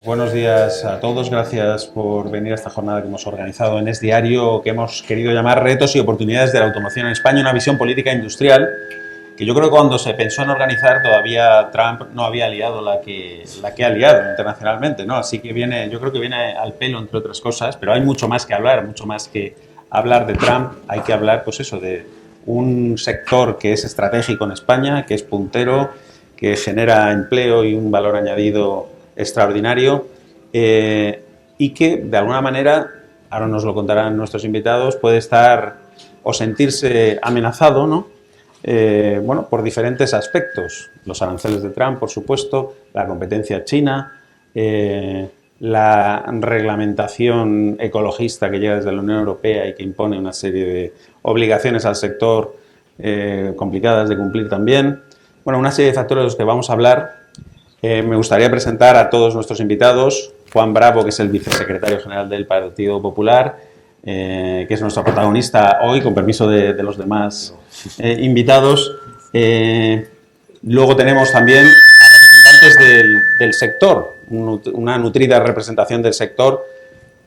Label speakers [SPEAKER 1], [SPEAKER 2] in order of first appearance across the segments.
[SPEAKER 1] Buenos días a todos, gracias por venir a esta jornada que hemos organizado en Es Diario, que hemos querido llamar Retos y oportunidades de la automoción en España, una visión política e industrial, que yo creo que cuando se pensó en organizar todavía Trump no había liado la que ha liado internacionalmente, ¿no? Así que yo creo que viene al pelo, entre otras cosas, pero hay mucho más que hablar, mucho más que hablar de Trump, hay que hablar, pues eso, de un sector que es estratégico en España, que es puntero, que genera empleo y un valor añadido extraordinario, y que de alguna manera, ahora nos lo contarán nuestros invitados, puede estar o sentirse amenazado, ¿no? Bueno, por diferentes aspectos. Los aranceles de Trump, por supuesto, la competencia china, la reglamentación ecologista que llega desde la Unión Europea y que impone una serie de obligaciones al sector complicadas de cumplir también. Bueno, una serie de factores de los que vamos a hablar. Me gustaría presentar a todos nuestros invitados. Juan Bravo, que es el vicesecretario general del Partido Popular, que es nuestro protagonista hoy, con permiso de los demás invitados. Luego tenemos también a representantes del sector, una nutrida representación del sector.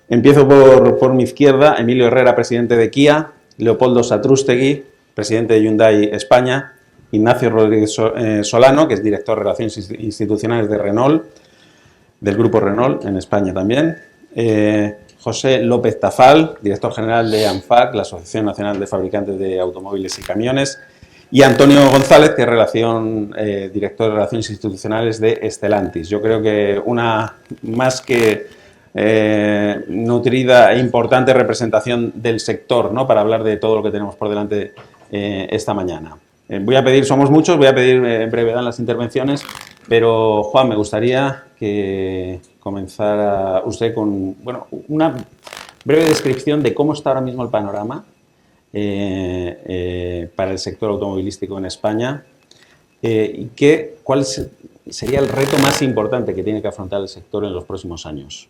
[SPEAKER 1] Empiezo por mi izquierda: Emilio Herrera, presidente de Kia; Leopoldo Satrústegui, presidente de Hyundai España; Ignacio Rodríguez Solano, que es director de Relaciones Institucionales de Renault, del Grupo Renault en España también; José López Tafal, director general de ANFAC, la Asociación Nacional de Fabricantes de Automóviles y Camiones; y Antonio González, que es director de Relaciones Institucionales de Stellantis. Yo creo que una más que nutrida e importante representación del sector, ¿no?, para hablar de todo lo que tenemos por delante esta mañana. Voy a pedir, somos muchos, voy a pedir brevedad en las intervenciones, pero Juan, me gustaría que comenzara usted con, bueno, una breve descripción de cómo está ahora mismo el panorama para el sector automovilístico en España, y cuál sería el reto más importante que tiene que afrontar el sector en los próximos años.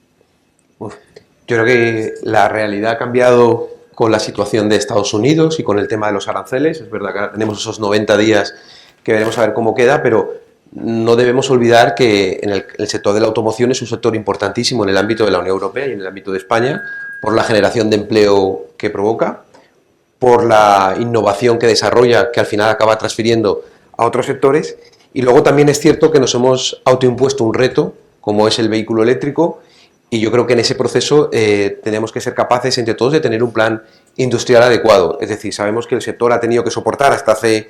[SPEAKER 2] Uf, yo creo que la realidad ha cambiado con la situación de Estados Unidos y con el tema de los aranceles. Es verdad que tenemos esos 90 días que veremos a ver cómo queda, pero no debemos olvidar que el sector de la automoción es un sector importantísimo en el ámbito de la Unión Europea y en el ámbito de España, por la generación de empleo que provoca, por la innovación que desarrolla, que al final acaba transfiriendo a otros sectores. Y luego también es cierto que nos hemos autoimpuesto un reto, como es el vehículo eléctrico, y yo creo que en ese proceso tenemos que ser capaces entre todos de tener un plan industrial adecuado. Es decir, sabemos que el sector ha tenido que soportar hasta hace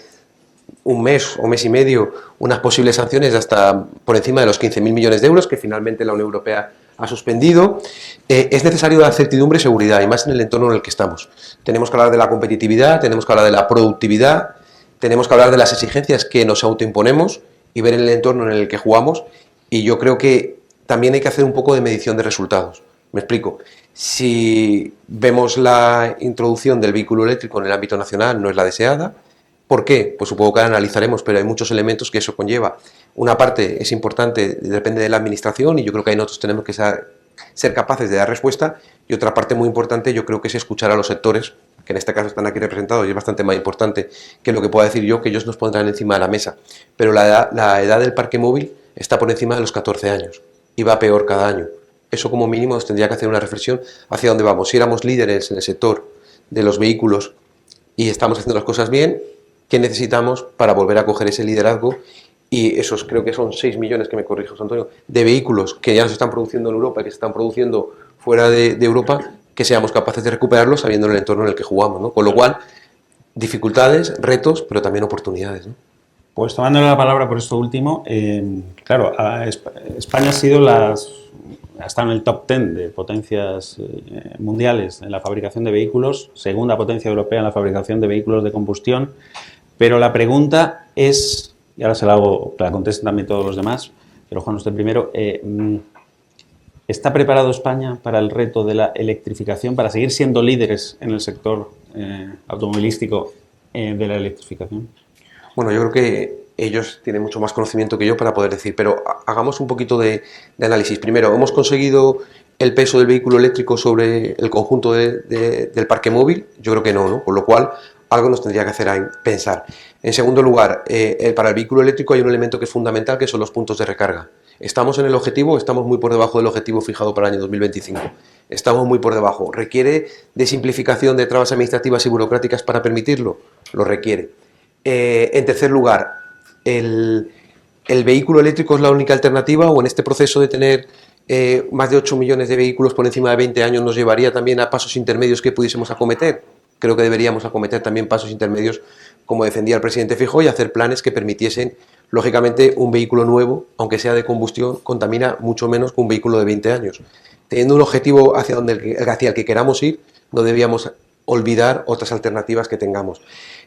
[SPEAKER 2] un mes o mes y medio unas posibles sanciones de hasta por encima de los 15.000 millones de euros que finalmente la Unión Europea ha suspendido. Es necesario dar certidumbre y seguridad, y más en el entorno en el que estamos. Tenemos que hablar de la competitividad, tenemos que hablar de la productividad, tenemos que hablar de las exigencias que nos autoimponemos y ver el entorno en el que jugamos, y yo creo que también hay que hacer un poco de medición de resultados. Me explico. Si vemos la introducción del vehículo eléctrico en el ámbito nacional no es la deseada. ¿Por qué? Pues supongo que la analizaremos, pero hay muchos elementos que eso conlleva. Una parte es importante, depende de la administración, y yo creo que ahí nosotros tenemos que ser capaces de dar respuesta, y otra parte muy importante yo creo que es escuchar a los sectores, que en este caso están aquí representados, y es bastante más importante que lo que pueda decir yo, que ellos nos pondrán encima de la mesa. Pero la edad del parque móvil está por encima de los 14 años. Y va peor cada año. Eso como mínimo nos tendría que hacer una reflexión hacia dónde vamos. Si éramos líderes en el sector de los vehículos y estamos haciendo las cosas bien, ¿qué necesitamos para volver a coger ese liderazgo? Y esos creo que son 6 millones, que me corrija José Antonio, de vehículos que ya no se están produciendo en Europa y que se están produciendo fuera de Europa, que seamos capaces de recuperarlos sabiendo el entorno en el que jugamos, ¿no? Con lo cual, dificultades, retos, pero también oportunidades, ¿no?
[SPEAKER 1] Pues tomándole la palabra por esto último, claro, España ha sido está en el top 10 de potencias mundiales en la fabricación de vehículos, segunda potencia europea en la fabricación de vehículos de combustión, pero la pregunta es, y ahora se la hago, que la contesten también todos los demás, pero Juan, usted primero, ¿está preparado España para el reto de la electrificación, para seguir siendo líderes en el sector automovilístico de la electrificación?
[SPEAKER 2] Bueno, yo creo que ellos tienen mucho más conocimiento que yo para poder decir, pero hagamos un poquito de análisis. Primero, ¿hemos conseguido el peso del vehículo eléctrico sobre el conjunto del parque móvil? Yo creo que no, ¿no? Con lo cual, algo nos tendría que hacer pensar. En segundo lugar, para el vehículo eléctrico hay un elemento que es fundamental, que son los puntos de recarga. ¿Estamos en el objetivo o estamos muy por debajo del objetivo fijado para el año 2025? Estamos muy por debajo. ¿Requiere de simplificación de trabas administrativas y burocráticas para permitirlo? Lo requiere. En tercer lugar, ¿el vehículo eléctrico es la única alternativa o en este proceso de tener más de 8 millones de vehículos por encima de 20 años nos llevaría también a pasos intermedios que pudiésemos acometer? Creo que deberíamos acometer también pasos intermedios, como defendía el presidente Feijóo, y hacer planes que permitiesen, lógicamente, un vehículo nuevo, aunque sea de combustión, contamina mucho menos que un vehículo de 20 años. Teniendo un objetivo hacia el que queramos ir, no debíamos olvidar otras alternativas que tengamos.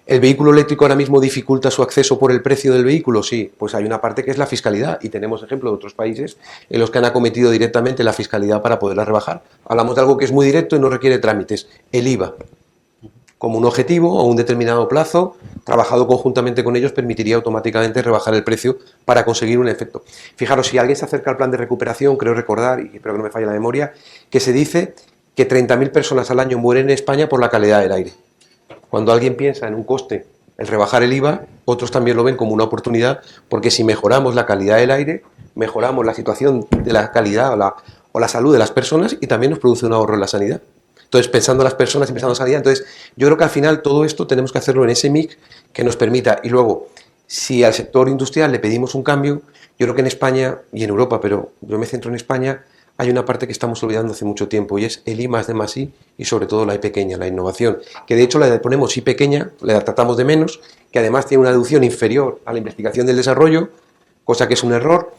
[SPEAKER 2] ¿El vehículo eléctrico ahora mismo dificulta su acceso por el precio del vehículo? Sí, pues hay una parte que es la fiscalidad y tenemos ejemplos de otros países en los que han acometido directamente la fiscalidad para poderla rebajar. Hablamos de algo que es muy directo y no requiere trámites, el IVA. Como un objetivo o un determinado plazo, trabajado conjuntamente con ellos, permitiría automáticamente rebajar el precio para conseguir un efecto. Fijaros, si alguien se acerca al plan de recuperación, creo recordar, y espero que no me falle la memoria, que se dice que 30.000 personas al año mueren en España por la calidad del aire. Cuando alguien piensa en un coste, el rebajar el IVA, otros también lo ven como una oportunidad, porque si mejoramos la calidad del aire, mejoramos la situación de la calidad o la salud de las personas y también nos produce un ahorro en la sanidad. Entonces, pensando en las personas y pensando en sanidad, entonces yo creo que al final todo esto tenemos que hacerlo en ese mix que nos permita. Y luego, si al sector industrial le pedimos un cambio, yo creo que en España y en Europa, pero yo me centro en España, hay una parte que estamos olvidando hace mucho tiempo y es el I+D+I y sobre todo la I pequeña, la innovación, que de hecho la ponemos I pequeña, la tratamos de menos, que además tiene una deducción inferior a la investigación del desarrollo, cosa que es un error.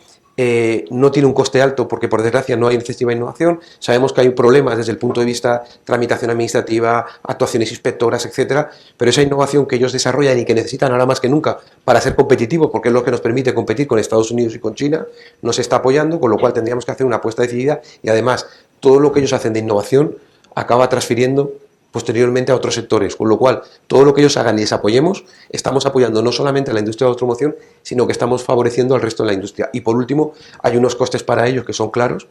[SPEAKER 2] No tiene un coste alto porque por desgracia no hay excesiva innovación. Sabemos que hay problemas desde el punto de vista tramitación administrativa, actuaciones inspectoras, etcétera, pero esa innovación que ellos desarrollan y que necesitan ahora más que nunca para ser competitivos, porque es lo que nos permite competir con Estados Unidos y con China, nos está apoyando, con lo cual tendríamos que hacer una apuesta decidida y además todo lo que ellos hacen de innovación acaba transfiriendo posteriormente a otros sectores, con lo cual todo lo que ellos hagan y les apoyemos, estamos apoyando no solamente a la industria de la automoción, sino que estamos favoreciendo al resto de la industria. Y por último, hay unos costes para ellos que son claros,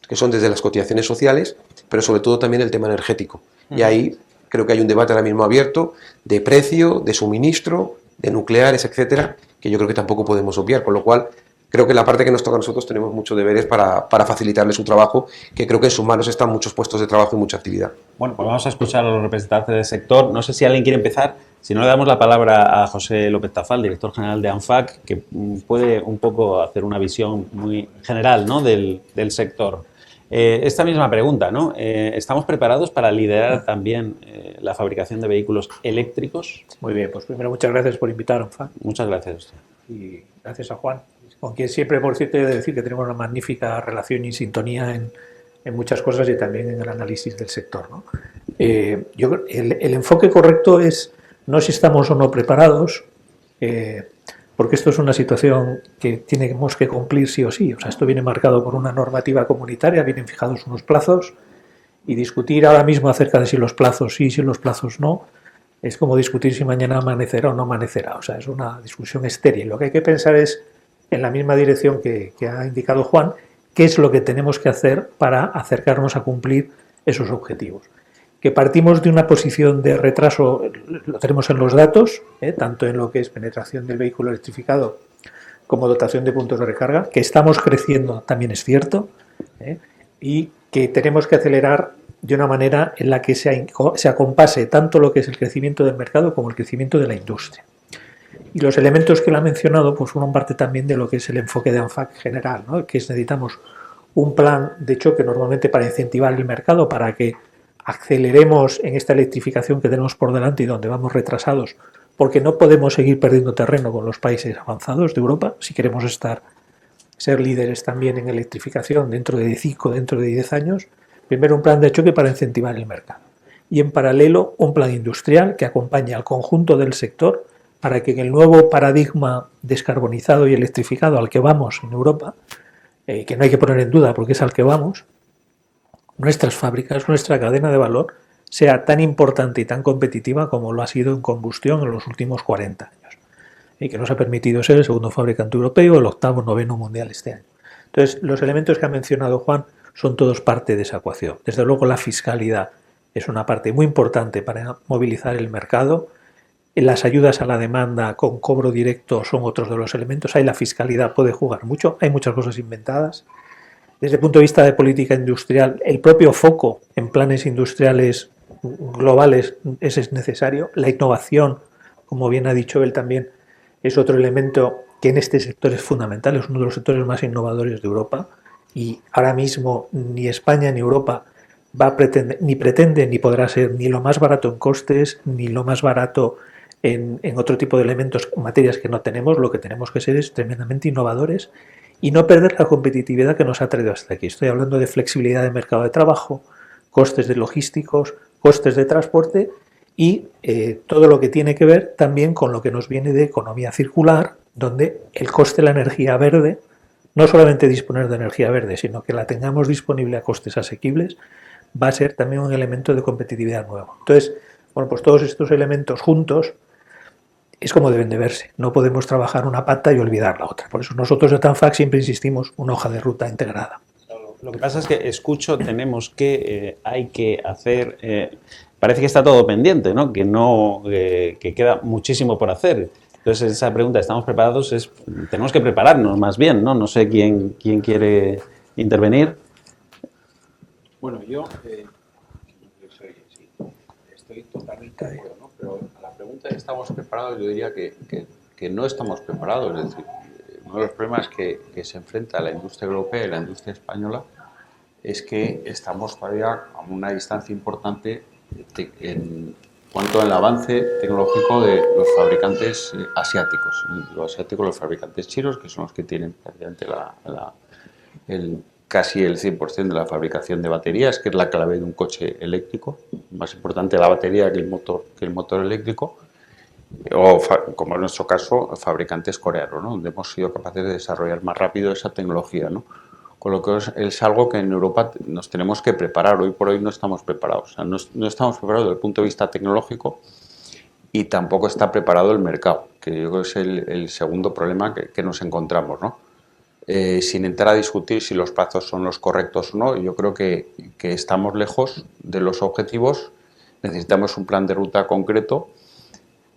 [SPEAKER 2] que son desde las cotizaciones sociales, pero sobre todo también el tema energético. Y ahí creo que hay un debate ahora mismo abierto de precio, de suministro, de nucleares, etcétera, que yo creo que tampoco podemos obviar, con lo cual creo que la parte que nos toca a nosotros tenemos muchos deberes para facilitarles su trabajo, que creo que en sus manos están muchos puestos de trabajo y mucha actividad.
[SPEAKER 1] Bueno, pues vamos a escuchar a los representantes del sector. No sé si alguien quiere empezar. Si no, le damos la palabra a José López Tafal, director general de ANFAC, que puede un poco hacer una visión muy general, ¿no?, del sector. Esta misma pregunta, ¿no? ¿Estamos preparados para liderar también la fabricación de vehículos eléctricos?
[SPEAKER 3] Muy bien, pues primero muchas gracias por invitar a ANFAC.
[SPEAKER 1] Muchas gracias.
[SPEAKER 3] Y gracias a Juan, con quien siempre, por cierto, he de decir que tenemos una magnífica relación y sintonía en muchas cosas y también en el análisis del sector, ¿no? Yo creo el enfoque correcto es no si estamos o no preparados, porque esto es una situación que tenemos que cumplir sí o sí. O sea, esto viene marcado por una normativa comunitaria, vienen fijados unos plazos y discutir ahora mismo acerca de si los plazos sí, si los plazos no, es como discutir si mañana amanecerá o no amanecerá. O sea, es una discusión estéril. Lo que hay que pensar es, en la misma dirección que ha indicado Juan, qué es lo que tenemos que hacer para acercarnos a cumplir esos objetivos. Que partimos de una posición de retraso, lo tenemos en los datos, tanto en lo que es penetración del vehículo electrificado como dotación de puntos de recarga, que estamos creciendo también es cierto, y que tenemos que acelerar de una manera en la que se acompase tanto lo que es el crecimiento del mercado como el crecimiento de la industria. Y los elementos que él ha mencionado pues forman parte también de lo que es el enfoque de ANFAC general, ¿no?, que es necesitamos un plan de choque normalmente para incentivar el mercado, para que aceleremos en esta electrificación que tenemos por delante y donde vamos retrasados, porque no podemos seguir perdiendo terreno con los países avanzados de Europa si queremos ser líderes también en electrificación dentro de 5, dentro de 10 años. Primero un plan de choque para incentivar el mercado y en paralelo un plan industrial que acompañe al conjunto del sector para que en el nuevo paradigma descarbonizado y electrificado al que vamos en Europa, que no hay que poner en duda porque es al que vamos, nuestras fábricas, nuestra cadena de valor sea tan importante y tan competitiva como lo ha sido en combustión en los últimos 40 años. Y que nos ha permitido ser el segundo fabricante europeo, el octavo, noveno mundial este año. Entonces, los elementos que ha mencionado Juan son todos parte de esa ecuación. Desde luego, la fiscalidad es una parte muy importante para movilizar el mercado. Las ayudas a la demanda con cobro directo son otros de los elementos. Ahí la fiscalidad puede jugar mucho. Hay muchas cosas inventadas. Desde el punto de vista de política industrial, el propio foco en planes industriales globales es necesario. La innovación, como bien ha dicho él también, es otro elemento que en este sector es fundamental. Es uno de los sectores más innovadores de Europa. Y ahora mismo ni España ni Europa va a pretender, ni pretende ni podrá ser ni lo más barato en costes, ni lo más barato en otro tipo de elementos, materias que no tenemos. Lo que tenemos que ser es tremendamente innovadores y no perder la competitividad que nos ha traído hasta aquí. Estoy hablando de flexibilidad de mercado de trabajo, costes de logísticos, costes de transporte y todo lo que tiene que ver también con lo que nos viene de economía circular, donde el coste de la energía verde, no solamente disponer de energía verde, sino que la tengamos disponible a costes asequibles, va a ser también un elemento de competitividad nuevo. Entonces, bueno, pues todos estos elementos juntos es como deben de verse. No podemos trabajar una pata y olvidar la otra. Por eso nosotros de TANFAC siempre insistimos una hoja de ruta integrada.
[SPEAKER 1] Lo que pasa es que escucho, tenemos que, hay que hacer, parece que está todo pendiente, ¿no? Que queda muchísimo por hacer. Entonces esa pregunta, ¿estamos preparados? Tenemos que prepararnos más bien, ¿no? No sé quién quiere intervenir.
[SPEAKER 4] Bueno, yo estoy totalmente de acuerdo, ¿no? Pero a la pregunta de ¿estamos preparados? Yo diría que no estamos preparados. Es decir, uno de los problemas que se enfrenta la industria europea y la industria española es que estamos todavía a una distancia importante en cuanto al avance tecnológico de los fabricantes asiáticos. Los asiáticos, los fabricantes chinos, que son los que tienen prácticamente casi el 100% de la fabricación de baterías, que es la clave de un coche eléctrico. Más importante la batería que el motor eléctrico. O, como en nuestro caso, fabricantes coreanos, ¿no? Donde hemos sido capaces de desarrollar más rápido esa tecnología, ¿no? Con lo que es algo que en Europa nos tenemos que preparar. Hoy por hoy no estamos preparados. O sea, no estamos preparados desde el punto de vista tecnológico y tampoco está preparado el mercado, que yo creo que es el segundo problema que nos encontramos, ¿no? Sin entrar a discutir si los plazos son los correctos o no, yo creo que estamos lejos de los objetivos. Necesitamos un plan de ruta concreto,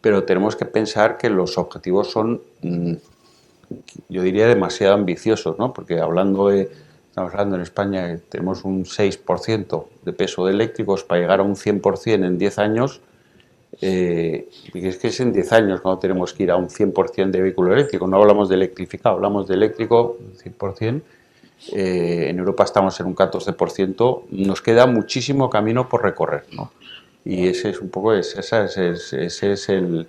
[SPEAKER 4] pero tenemos que pensar que los objetivos son, yo diría, demasiado ambiciosos, ¿no? Porque estamos hablando en España, tenemos un 6% de peso de eléctricos para llegar a un 100% en 10 años. Es que es en 10 años cuando tenemos que ir a un 100% de vehículo eléctrico. No hablamos de electrificado, hablamos de eléctrico 100%. En Europa estamos en un 14%. Nos queda muchísimo camino por recorrer, ¿no? Y ese es un poco ese es el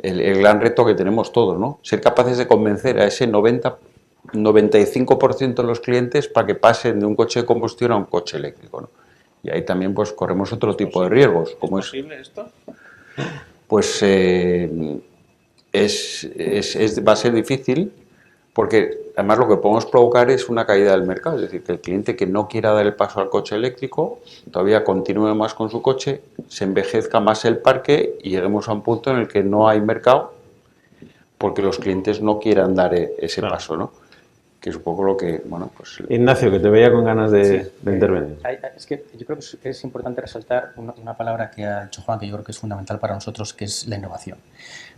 [SPEAKER 4] gran reto que tenemos todos, ¿no? Ser capaces de convencer a ese 95% de los clientes para que pasen de un coche de combustión a un coche eléctrico, ¿no? Y ahí también pues corremos otro tipo de riesgos. ¿Es
[SPEAKER 1] posible esto?
[SPEAKER 4] Pues va a ser difícil, porque además lo que podemos provocar es una caída del mercado, es decir, que el cliente que no quiera dar el paso al coche eléctrico todavía continúe más con su coche, se envejezca más el parque y lleguemos a un punto en el que no hay mercado porque los clientes no quieran dar ese paso, ¿no? Que es un poco lo que, bueno, pues...
[SPEAKER 1] Ignacio, que te veía con ganas de intervenir.
[SPEAKER 5] Es que yo creo que es importante resaltar una palabra que ha dicho Juan, que yo creo que es fundamental para nosotros, que es la innovación.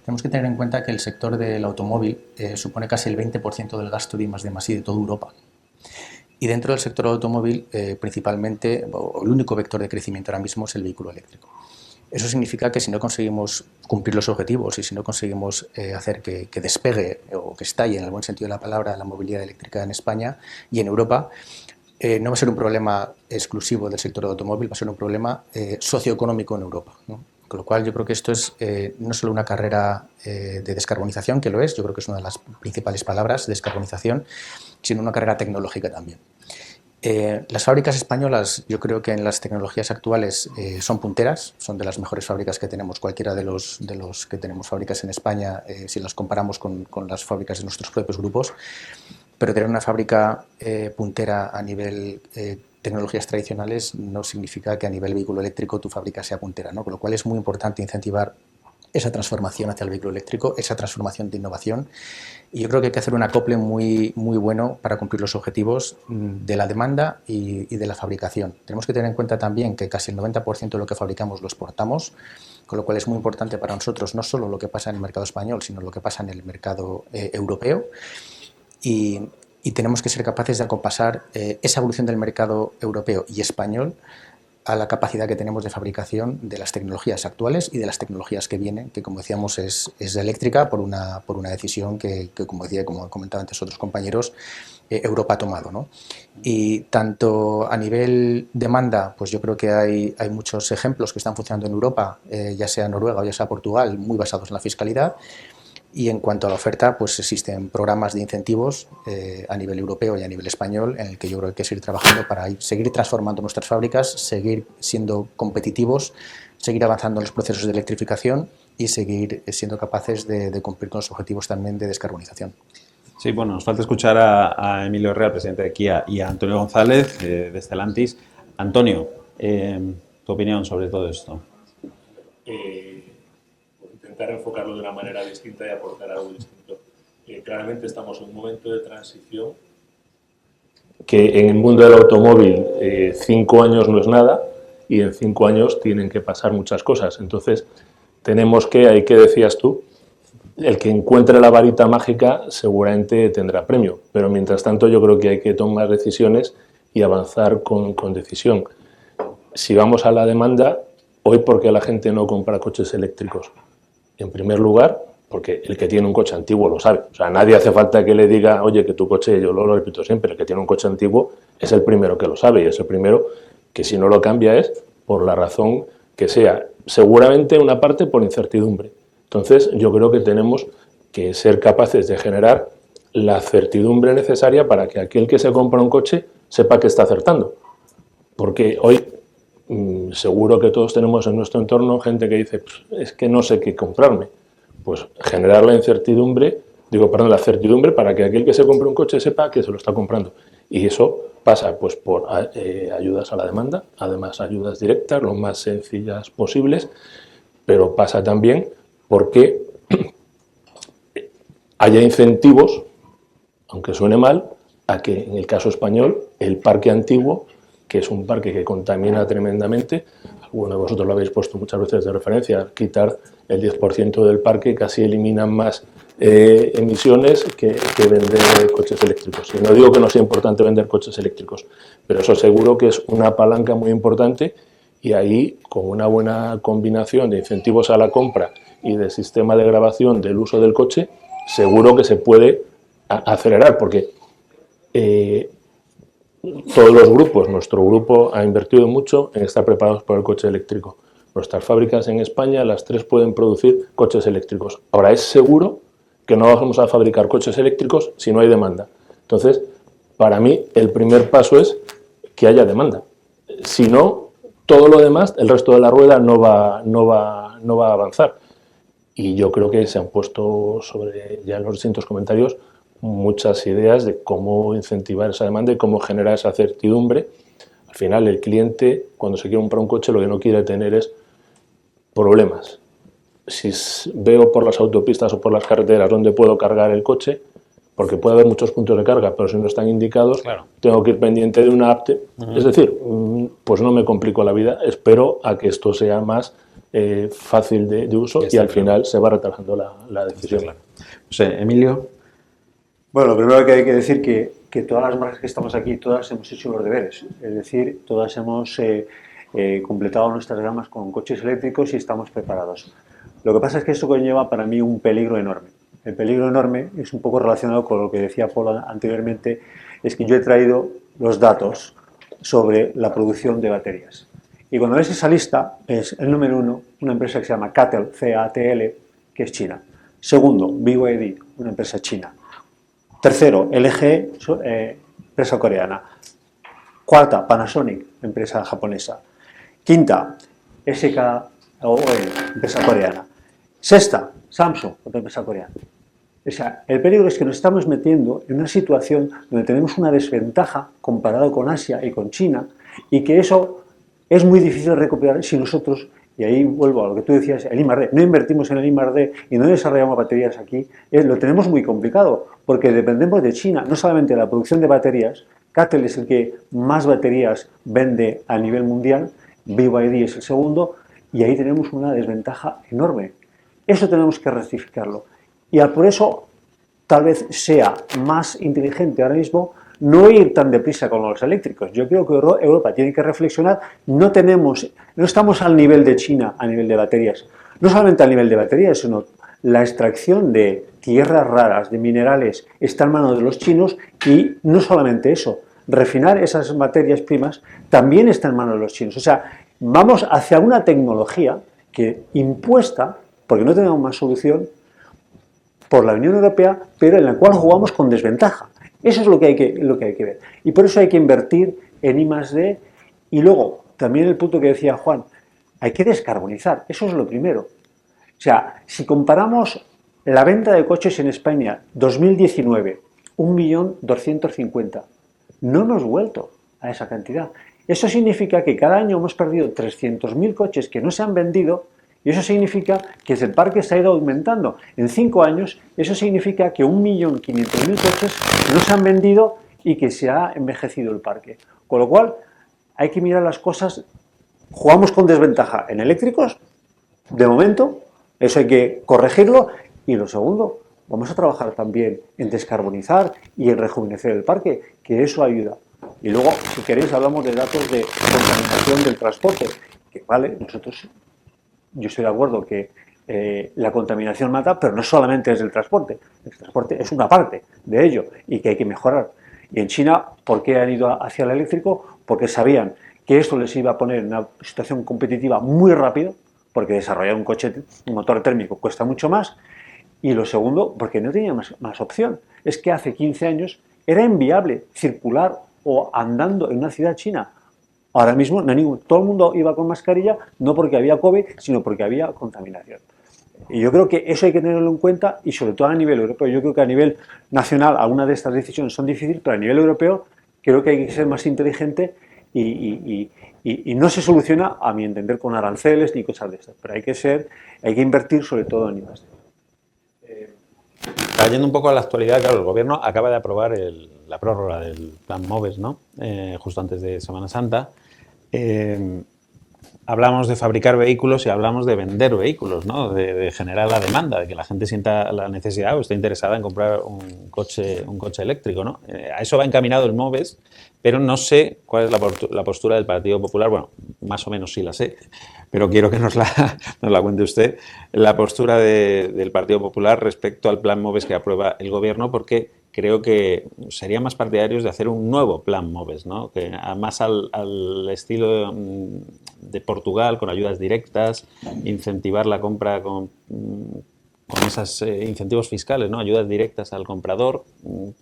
[SPEAKER 5] Tenemos que tener en cuenta que el sector del automóvil supone casi el 20% del gasto de I+D+I de toda Europa. Y dentro del sector del automóvil, principalmente, el único vector de crecimiento ahora mismo es el vehículo eléctrico. Eso significa que si no conseguimos cumplir los objetivos y si no conseguimos hacer que despegue o que estalle, en el buen sentido de la palabra, la movilidad eléctrica en España y en Europa, no va a ser un problema exclusivo del sector del automóvil, va a ser un problema socioeconómico en Europa, ¿no? Con lo cual yo creo que esto es no solo una carrera de descarbonización, que lo es, yo creo que es una de las principales palabras, descarbonización, sino una carrera tecnológica también. Las fábricas españolas, yo creo que en las tecnologías actuales son punteras, son de las mejores fábricas que tenemos, cualquiera de los que tenemos fábricas en España, si las comparamos con las fábricas de nuestros propios grupos, pero tener una fábrica puntera a nivel tecnologías tradicionales no significa que a nivel vehículo eléctrico tu fábrica sea puntera, ¿no? Con lo cual es muy importante incentivar esa transformación hacia el vehículo eléctrico, esa transformación de innovación. Y yo creo que hay que hacer un acople muy bueno para cumplir los objetivos de la demanda y de la fabricación. Tenemos que tener en cuenta también que casi el 90% de lo que fabricamos lo exportamos, con lo cual es muy importante para nosotros no solo lo que pasa en el mercado español, sino lo que pasa en el mercado europeo. Y tenemos que ser capaces de acompasar esa evolución del mercado europeo y español a la capacidad que tenemos de fabricación de las tecnologías actuales y de las tecnologías que vienen, que como decíamos es eléctrica por una decisión que como decía, como comentaban antes otros compañeros, Europa ha tomado, ¿no? Y tanto a nivel demanda, pues yo creo que hay muchos ejemplos que están funcionando en Europa, ya sea Noruega o ya sea Portugal, muy basados en la fiscalidad. Y en cuanto a la oferta, pues existen programas de incentivos a nivel europeo y a nivel español en el que yo creo que hay que seguir trabajando para seguir transformando nuestras fábricas, seguir siendo competitivos, seguir avanzando en los procesos de electrificación y seguir siendo capaces de cumplir con los objetivos también de descarbonización.
[SPEAKER 1] Sí, bueno, nos falta escuchar a Emilio Herrera, presidente de Kia, y a Antonio González, de Stellantis. Antonio, tu opinión sobre todo esto.
[SPEAKER 6] Intentar enfocarlo de una manera distinta y aportar algo distinto. Claramente estamos en un momento de transición que en el mundo del automóvil 5 años no es nada y en 5 años tienen que pasar muchas cosas. Entonces tenemos que, ahí que decías tú, el que encuentre la varita mágica seguramente tendrá premio, pero mientras tanto yo creo que hay que tomar decisiones y avanzar con decisión. Si vamos a la demanda, hoy ¿por qué la gente no compra coches eléctricos? En primer lugar, porque el que tiene un coche antiguo lo sabe. O sea, nadie hace falta que le diga, oye, que tu coche, yo lo repito siempre, el que tiene un coche antiguo es el primero que lo sabe y es el primero que si no lo cambia es por la razón que sea. Seguramente una parte por incertidumbre. Entonces, yo creo que tenemos que ser capaces de generar la certidumbre necesaria para que aquel que se compra un coche sepa que está acertando. Porque hoy seguro que todos tenemos en nuestro entorno gente que dice, es que no sé qué comprarme. Pues generar la la certidumbre para que aquel que se compre un coche sepa que se lo está comprando. Y eso pasa pues por ayudas a la demanda, además ayudas directas, lo más sencillas posibles, pero pasa también porque haya incentivos, aunque suene mal, a que en el caso español el parque antiguo, que es un parque que contamina tremendamente, algunos de vosotros lo habéis puesto muchas veces de referencia, quitar el 10% del parque casi elimina más emisiones que vender coches eléctricos. Y no digo que no sea importante vender coches eléctricos, pero eso seguro que es una palanca muy importante y ahí, con una buena combinación de incentivos a la compra y de sistema de grabación del uso del coche, seguro que se puede acelerar, porque todos los grupos, nuestro grupo ha invertido mucho en estar preparados para el coche eléctrico. Nuestras fábricas en España, las 3 pueden producir coches eléctricos. Ahora, es seguro que no vamos a fabricar coches eléctricos si no hay demanda. Entonces, para mí, el primer paso es que haya demanda. Si no, todo lo demás, el resto de la rueda no va a avanzar. Y yo creo que se han puesto ya en los distintos comentarios muchas ideas de cómo incentivar esa demanda y cómo generar esa certidumbre. Al final, el cliente, cuando se quiere comprar un coche, lo que no quiere tener es problemas. Si veo por las autopistas o por las carreteras dónde puedo cargar el coche, porque puede haber muchos puntos de carga, pero si no están indicados, claro, tengo que ir pendiente de una app. Es decir, pues no me complico la vida, espero a que esto sea más fácil de uso y al final se va retrasando la decisión. Claro.
[SPEAKER 1] No sé, Emilio.
[SPEAKER 7] Bueno, lo primero que hay que decir que todas las marcas que estamos aquí, todas hemos hecho los deberes. Es decir, todas hemos completado nuestras gamas con coches eléctricos y estamos preparados. Lo que pasa es que esto conlleva para mí un peligro enorme. El peligro enorme es un poco relacionado con lo que decía Paul anteriormente, es que yo he traído los datos sobre la producción de baterías. Y cuando ves esa lista, es el número 1, una empresa que se llama CATL, C-A-T-L, que es China. Segundo, BYD, una empresa china. Tercero, LG, empresa coreana. Cuarta, Panasonic, empresa japonesa. Quinta, SKOL, empresa coreana. Sexta, Samsung, otra empresa coreana. O sea, el peligro es que nos estamos metiendo en una situación donde tenemos una desventaja comparado con Asia y con China y que eso es muy difícil de recuperar si nosotros y ahí vuelvo a lo que tú decías, el I+D. No invertimos en el I+D y no desarrollamos baterías aquí, lo tenemos muy complicado, porque dependemos de China, no solamente de la producción de baterías. CATL es el que más baterías vende a nivel mundial, BYD es el segundo, y ahí tenemos una desventaja enorme. Eso tenemos que rectificarlo. Y por eso tal vez sea más inteligente ahora mismo no ir tan deprisa con los eléctricos. Yo creo que Europa tiene que reflexionar. No estamos al nivel de China a nivel de baterías. No solamente al nivel de baterías, sino la extracción de tierras raras, de minerales, está en manos de los chinos, y no solamente eso, refinar esas materias primas también está en manos de los chinos. O sea, vamos hacia una tecnología que impuesta, porque no tenemos más solución, por la Unión Europea, pero en la cual jugamos con desventaja. Eso es lo que hay que ver. Y por eso hay que invertir en I+D. Y luego, también el punto que decía Juan, hay que descarbonizar. Eso es lo primero. O sea, si comparamos la venta de coches en España 2019, 1.250.000, no hemos vuelto a esa cantidad. Eso significa que cada año hemos perdido 300.000 coches que no se han vendido, y eso significa que el parque se ha ido aumentando. En 5 años, eso significa que 1.500.000 coches no se han vendido y que se ha envejecido el parque. Con lo cual, hay que mirar las cosas. Jugamos con desventaja en eléctricos, de momento, eso hay que corregirlo. Y lo segundo, vamos a trabajar también en descarbonizar y en rejuvenecer el parque, que eso ayuda. Y luego, si queréis, hablamos de datos de contaminación del transporte, que vale, yo estoy de acuerdo que la contaminación mata, pero no solamente es del transporte. El transporte es una parte de ello y que hay que mejorar. Y en China, ¿por qué han ido hacia el eléctrico? Porque sabían que esto les iba a poner en una situación competitiva muy rápido, porque desarrollar un motor térmico cuesta mucho más. Y lo segundo, porque no tenía más opción. Es que hace 15 años era inviable circular o andando en una ciudad china. Ahora mismo todo el mundo iba con mascarilla, no porque había COVID, sino porque había contaminación. Y yo creo que eso hay que tenerlo en cuenta, y sobre todo a nivel europeo. Yo creo que a nivel nacional algunas de estas decisiones son difíciles, pero a nivel europeo creo que hay que ser más inteligente y no se soluciona, a mi entender, con aranceles ni cosas de estas. Pero hay que invertir sobre todo en I+D.
[SPEAKER 1] Trayendo un poco a la actualidad, claro, el Gobierno acaba de aprobar la prórroga del Plan MOVES, ¿no? Justo antes de Semana Santa. Hablamos de fabricar vehículos y hablamos de vender vehículos, ¿no? De generar la demanda, de que la gente sienta la necesidad o esté interesada en comprar un coche eléctrico, ¿no? A eso va encaminado el MOVES, pero no sé cuál es la postura del Partido Popular. Bueno, más o menos sí la sé, pero quiero que nos la cuente usted. La postura del Partido Popular respecto al Plan MOVES que aprueba el Gobierno, porque creo que serían más partidarios de hacer un nuevo Plan MOVES, ¿no? Que más al estilo de Portugal, con ayudas directas, incentivar la compra con esos incentivos fiscales, ¿no? Ayudas directas al comprador.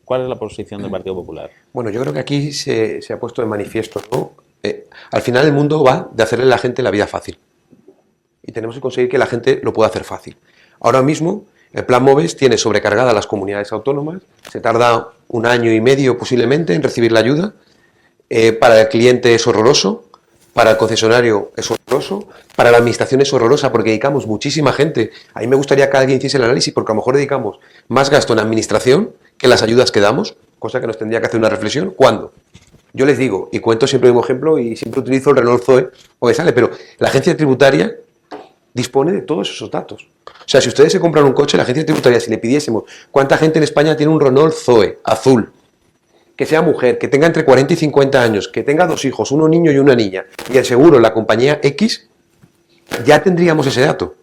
[SPEAKER 1] ¿Cuál es la posición del Partido Popular?
[SPEAKER 2] Bueno, yo creo que aquí se ha puesto de manifiesto, ¿no? Al final el mundo va de hacerle a la gente la vida fácil. Y tenemos que conseguir que la gente lo pueda hacer fácil. Ahora mismo, el Plan MOVES tiene sobrecargada a las comunidades autónomas, se tarda 1 año y medio posiblemente en recibir la ayuda, para el cliente es horroroso, para el concesionario es horroroso, para la administración es horrorosa porque dedicamos muchísima gente. A mí me gustaría que alguien hiciese el análisis, porque a lo mejor dedicamos más gasto en administración que las ayudas que damos, cosa que nos tendría que hacer una reflexión. ¿Cuándo? Yo les digo, y cuento siempre el mismo ejemplo y siempre utilizo el Renault Zoe o que sale, pero la agencia tributaria dispone de todos esos datos. O sea, si ustedes se compran un coche, la agencia tributaria, si le pidiésemos cuánta gente en España tiene un Renault Zoe azul, que sea mujer, que tenga entre 40 y 50 años, que tenga 2 hijos, uno niño y una niña, y el seguro, la compañía X, ya tendríamos ese dato.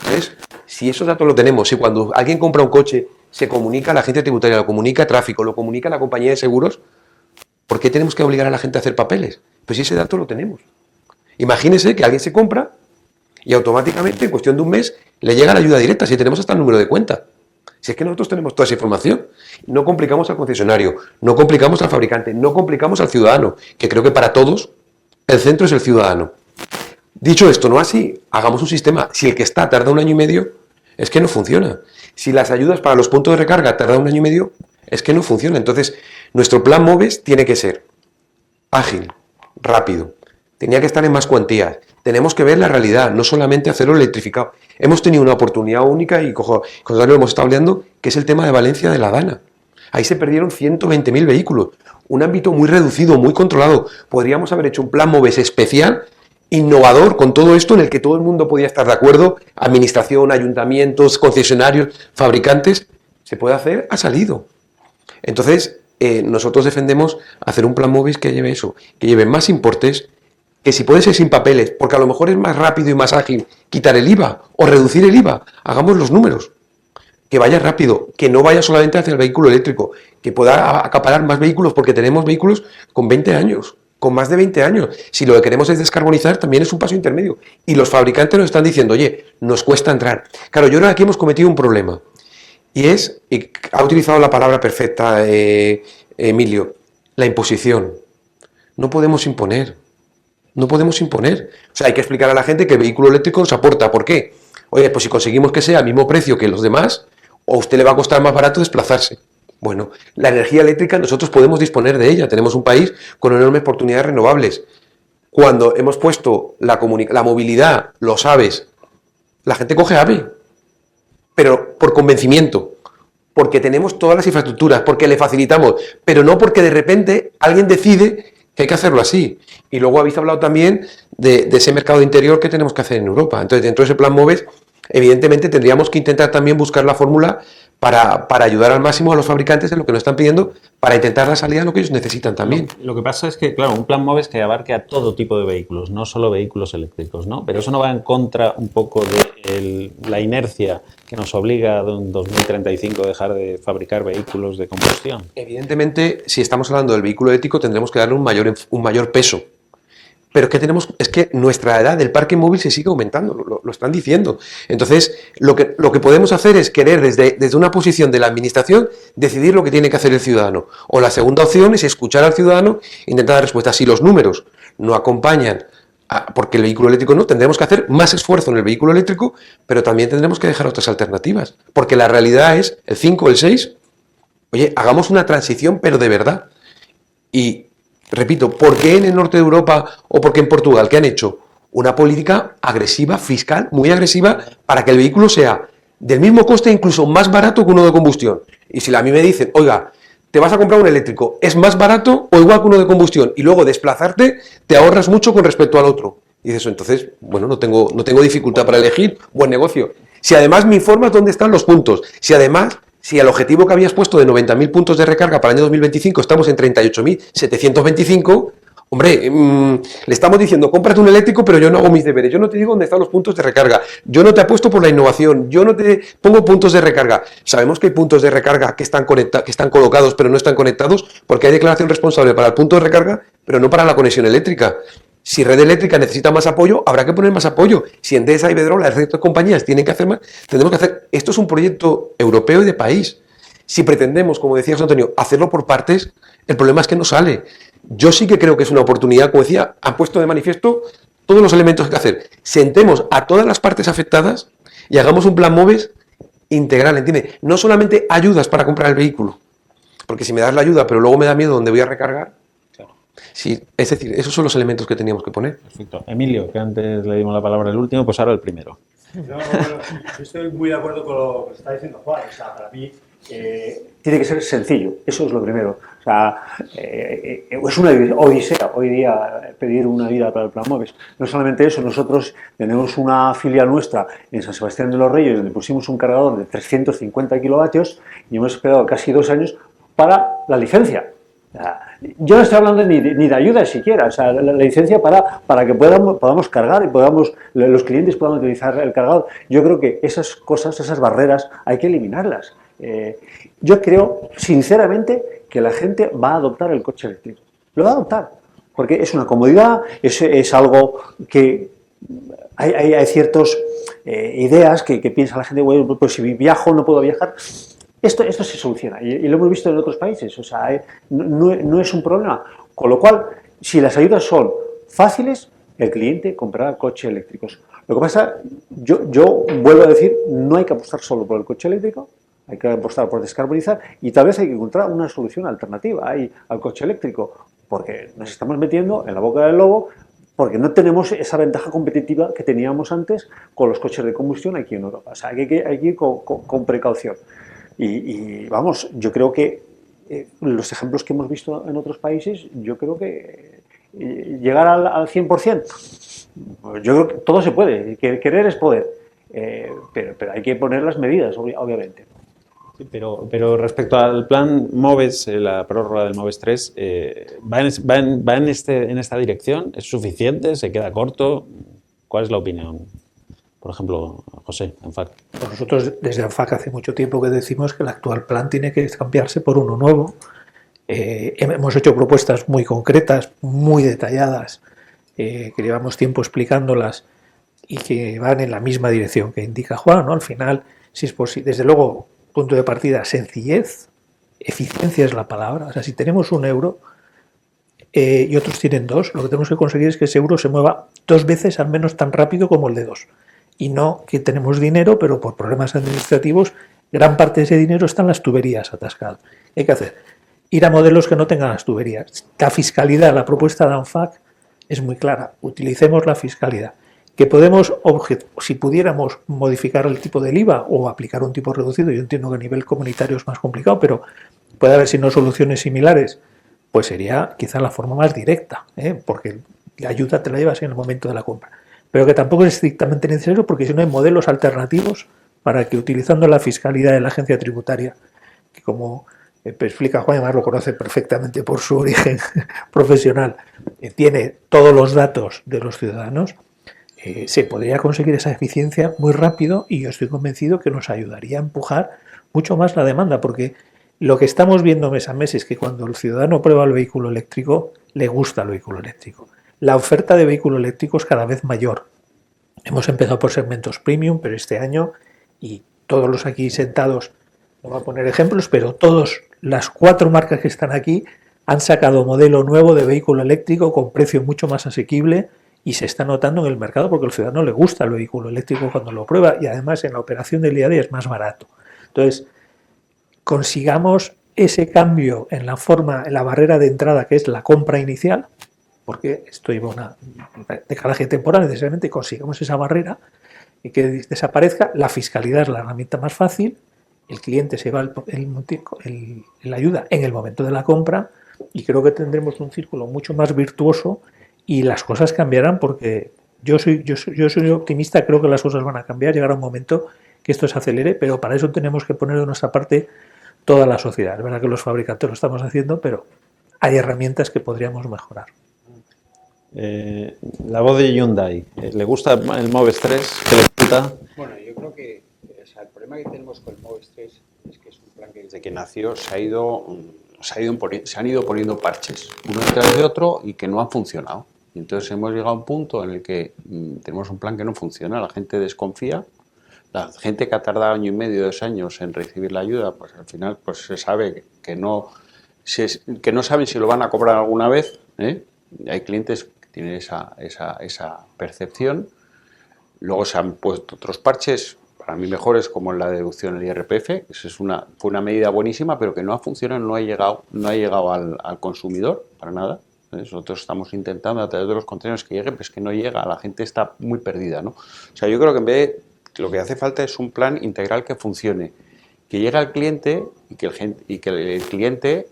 [SPEAKER 2] ¿Ves? Si esos datos lo tenemos, si cuando alguien compra un coche se comunica a la agencia tributaria, lo comunica a tráfico, lo comunica a la compañía de seguros, ¿por qué tenemos que obligar a la gente a hacer papeles? Pues si ese dato lo tenemos. Imagínese que alguien se compra y automáticamente, en cuestión de un mes, le llega la ayuda directa, si tenemos hasta el número de cuenta. Si es que nosotros tenemos toda esa información, no complicamos al concesionario, no complicamos al fabricante, no complicamos al ciudadano, que creo que para todos el centro es el ciudadano. Dicho esto, no así, hagamos un sistema. Si el que está tarda 1 año y medio, es que no funciona. Si las ayudas para los puntos de recarga tardan 1 año y medio, es que no funciona. Entonces, nuestro plan MOVES tiene que ser ágil, rápido, tenía que estar en más cuantías, Tenemos que ver la realidad, no solamente hacerlo electrificado. Hemos tenido una oportunidad única, y con lo hemos estado hablando, que es el tema de Valencia de la Dana. Ahí se perdieron 120.000 vehículos. Un ámbito muy reducido, muy controlado. Podríamos haber hecho un plan MOVES especial, innovador, con todo esto, en el que todo el mundo podía estar de acuerdo, administración, ayuntamientos, concesionarios, fabricantes. Se puede hacer, ha salido. Entonces, nosotros defendemos hacer un plan MOVES que lleve eso, que lleve más importes, que si puede ser sin papeles, porque a lo mejor es más rápido y más ágil quitar el IVA o reducir el IVA. Hagamos los números. Que vaya rápido, que no vaya solamente hacia el vehículo eléctrico, que pueda acaparar más vehículos, porque tenemos vehículos con 20 años, con más de 20 años. Si lo que queremos es descarbonizar, también es un paso intermedio. Y los fabricantes nos están diciendo, oye, nos cuesta entrar. Claro, yo creo que aquí hemos cometido un problema. Y ha utilizado la palabra perfecta, Emilio, la imposición. No podemos imponer. No podemos imponer. O sea, hay que explicar a la gente que el vehículo eléctrico nos aporta. ¿Por qué? Oye, pues si conseguimos que sea al mismo precio que los demás, o a usted le va a costar más barato desplazarse. Bueno, la energía eléctrica nosotros podemos disponer de ella. Tenemos un país con enormes oportunidades renovables. Cuando hemos puesto la movilidad, los AVEs, la gente coge AVE, pero por convencimiento, porque tenemos todas las infraestructuras, porque le facilitamos, pero no porque de repente alguien decide que hay que hacerlo así. Y luego habéis hablado también de ese mercado interior que tenemos que hacer en Europa. Entonces, dentro de ese plan MOVES, evidentemente tendríamos que intentar también buscar la fórmula para ayudar al máximo a los fabricantes en lo que nos están pidiendo, para intentar la salida a lo que ellos necesitan también.
[SPEAKER 1] Lo que pasa es que, claro, un plan MOVES que abarque a todo tipo de vehículos, no solo vehículos eléctricos, ¿no? Pero eso no va en contra un poco de la inercia que nos obliga en 2035 a dejar de fabricar vehículos de combustión.
[SPEAKER 2] Evidentemente, si estamos hablando del vehículo eléctrico, tendremos que darle un mayor peso. Pero es que nuestra edad del parque móvil se sigue aumentando, lo están diciendo. Entonces, lo que podemos hacer es querer desde una posición de la administración decidir lo que tiene que hacer el ciudadano. O la segunda opción es escuchar al ciudadano e intentar dar respuestas. Si los números no acompañan, porque el vehículo eléctrico no, tendremos que hacer más esfuerzo en el vehículo eléctrico, pero también tendremos que dejar otras alternativas. Porque la realidad es, el 5 o el 6, oye, hagamos una transición, pero de verdad. Y repito, ¿por qué en el norte de Europa o por qué en Portugal? ¿Qué han hecho? Una política agresiva, fiscal, muy agresiva, para que el vehículo sea del mismo coste, incluso más barato que uno de combustión. Y si a mí me dicen, oiga, te vas a comprar un eléctrico, ¿es más barato o igual que uno de combustión? Y luego desplazarte, te ahorras mucho con respecto al otro. Y dices, entonces, bueno, no tengo dificultad para elegir, buen negocio. Si además me informas dónde están los puntos, si el objetivo que habías puesto de 90.000 puntos de recarga para el año 2025 estamos en 38.725, hombre, le estamos diciendo, cómprate un eléctrico, pero yo no hago mis deberes. Yo no te digo dónde están los puntos de recarga. Yo no te apuesto por la innovación. Yo no te pongo puntos de recarga. Sabemos que hay puntos de recarga que están colocados, pero no están conectados, porque hay declaración responsable para el punto de recarga, pero no para la conexión eléctrica. Si Red Eléctrica necesita más apoyo, habrá que poner más apoyo. Si Endesa, Iberdrola, el resto de compañías tienen que hacer más, tendremos que hacer. Esto es un proyecto europeo y de país. Si pretendemos, como decía José Antonio, hacerlo por partes, el problema es que no sale. Yo sí que creo que es una oportunidad, como decía, han puesto de manifiesto todos los elementos que hay que hacer. Sentemos a todas las partes afectadas y hagamos un plan MOVES integral, ¿entiendes? No solamente ayudas para comprar el vehículo, porque si me das la ayuda, pero luego me da miedo dónde voy a recargar. Sí, es decir, esos son los elementos que teníamos que poner.
[SPEAKER 1] Perfecto. Emilio, que antes le dimos la palabra al último, pues ahora el primero.
[SPEAKER 7] No, yo estoy muy de acuerdo con lo que está diciendo Juan. O sea, para mí tiene que ser sencillo, eso es lo primero. O sea, es una odisea hoy día pedir una ayuda para el plan MOVES. No solamente eso, nosotros tenemos una filial nuestra en San Sebastián de los Reyes donde pusimos un cargador de 350 kilovatios y hemos esperado casi 2 años para la licencia. Yo no estoy hablando ni de ayuda siquiera, o sea, la licencia para que podamos cargar y los clientes puedan utilizar el cargador. Yo creo que esas cosas, esas barreras, hay que eliminarlas. Yo creo, sinceramente, que la gente va a adoptar el coche eléctrico. Lo va a adoptar, porque es una comodidad, es algo que hay ciertas ideas que piensa la gente, bueno, pues si viajo no puedo viajar. Esto se soluciona y lo hemos visto en otros países, o sea, no es un problema. Con lo cual, si las ayudas son fáciles, el cliente comprará coches eléctricos. Lo que pasa, yo vuelvo a decir, no hay que apostar solo por el coche eléctrico, hay que apostar por descarbonizar y tal vez hay que encontrar una solución alternativa ahí al coche eléctrico, porque nos estamos metiendo en la boca del lobo porque no tenemos esa ventaja competitiva que teníamos antes con los coches de combustión aquí en Europa. O sea, hay que ir con precaución. Y vamos, yo creo que los ejemplos que hemos visto en otros países, yo creo que llegar al 100%, yo creo que todo se puede, querer es poder, pero hay que poner las medidas, obviamente.
[SPEAKER 1] Sí, pero respecto al plan MOVES, la prórroga del MOVES 3, ¿va en esta dirección? ¿Es suficiente? ¿Se queda corto? ¿Cuál es la opinión? Por ejemplo, José, ANFAC.
[SPEAKER 3] Pues nosotros desde ANFAC hace mucho tiempo que decimos que el actual plan tiene que cambiarse por uno nuevo. Hemos hecho propuestas muy concretas, muy detalladas, que llevamos tiempo explicándolas y que van en la misma dirección que indica Juan, ¿no? Al final, si es posible, desde luego, punto de partida, sencillez, eficiencia es la palabra. O sea, si tenemos un euro y otros tienen 2, lo que tenemos que conseguir es que ese euro se mueva 2 veces al menos tan rápido como el de 2. Y no que tenemos dinero, pero por problemas administrativos, gran parte de ese dinero está en las tuberías atascado. ¿Qué hay que hacer? Ir a modelos que no tengan las tuberías. La fiscalidad, la propuesta de ANFAC es muy clara. Utilicemos la fiscalidad. Que podemos, si pudiéramos modificar el tipo del IVA o aplicar un tipo reducido, yo entiendo que a nivel comunitario es más complicado, pero puede haber, si no, soluciones similares, pues sería quizá la forma más directa, porque la ayuda te la llevas en el momento de la compra. Pero que tampoco es estrictamente necesario, porque si no hay modelos alternativos para que, utilizando la fiscalidad de la agencia tributaria, que como explica Juan, además lo conoce perfectamente por su origen profesional, tiene todos los datos de los ciudadanos, se podría conseguir esa eficiencia muy rápido, y yo estoy convencido que nos ayudaría a empujar mucho más la demanda, porque lo que estamos viendo mes a mes es que cuando el ciudadano prueba el vehículo eléctrico, le gusta el vehículo eléctrico. La oferta de vehículo eléctrico es cada vez mayor. Hemos empezado por segmentos premium, pero este año, y todos los aquí sentados, no voy a poner ejemplos, pero todas las 4 marcas que están aquí han sacado modelo nuevo de vehículo eléctrico con precio mucho más asequible, y se está notando en el mercado porque al ciudadano le gusta el vehículo eléctrico cuando lo prueba, y además en la operación del día a día es más barato. Entonces, consigamos ese cambio en la forma, en la barrera de entrada, que es la compra inicial, porque esto lleva una decalaje temporal, necesariamente consigamos esa barrera y que desaparezca. La fiscalidad es la herramienta más fácil, el cliente se va la ayuda en el momento de la compra, y creo que tendremos un círculo mucho más virtuoso y las cosas cambiarán, porque yo soy optimista, creo que las cosas van a cambiar, llegará un momento que esto se acelere, pero para eso tenemos que poner de nuestra parte toda la sociedad. Es verdad que los fabricantes lo estamos haciendo, pero hay herramientas que podríamos mejorar.
[SPEAKER 1] La voz de Hyundai, ¿le gusta el MOVES 3? ¿Qué le gusta?
[SPEAKER 8] Bueno, yo creo que el problema que tenemos con el MOVES 3 es que es un plan que desde que nació se han ido poniendo parches uno detrás de otro y que no han funcionado. Y entonces hemos llegado a un punto en el que tenemos un plan que no funciona, la gente desconfía, la gente que ha tardado 1 año y medio, 2 años en recibir la ayuda, pues al final pues se sabe que no saben si lo van a cobrar alguna vez, Hay clientes que tienen esa percepción. Luego se han puesto otros parches, para mí mejores, como la deducción del IRPF. Eso fue una medida buenísima, pero que no ha funcionado, no ha llegado al consumidor para nada. Nosotros estamos intentando a través de los contenedores que llegue, pero es que no llega, la gente está muy perdida, ¿no? O sea, yo creo que en vez de, lo que hace falta es un plan integral que funcione, que llegue al cliente y que el cliente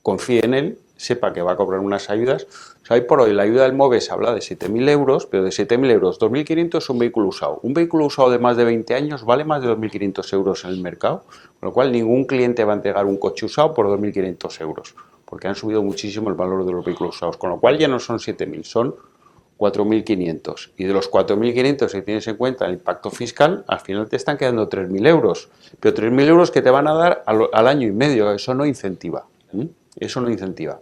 [SPEAKER 8] confíe en él, sepa que va a cobrar unas ayudas. O sea, hoy por hoy la ayuda del MOVES habla de 7.000 euros, pero de 7.000 euros, 2.500 es un vehículo usado. Un vehículo usado de más de 20 años vale más de 2.500 euros en el mercado, con lo cual ningún cliente va a entregar un coche usado por 2.500 euros, porque han subido muchísimo el valor de los vehículos usados, con lo cual ya no son 7.000, son 4.500. Y de los 4.500, si tienes en cuenta el impacto fiscal, al final te están quedando 3.000 euros. Pero 3.000 euros que te van a dar al año y medio, eso no incentiva. Eso no incentiva.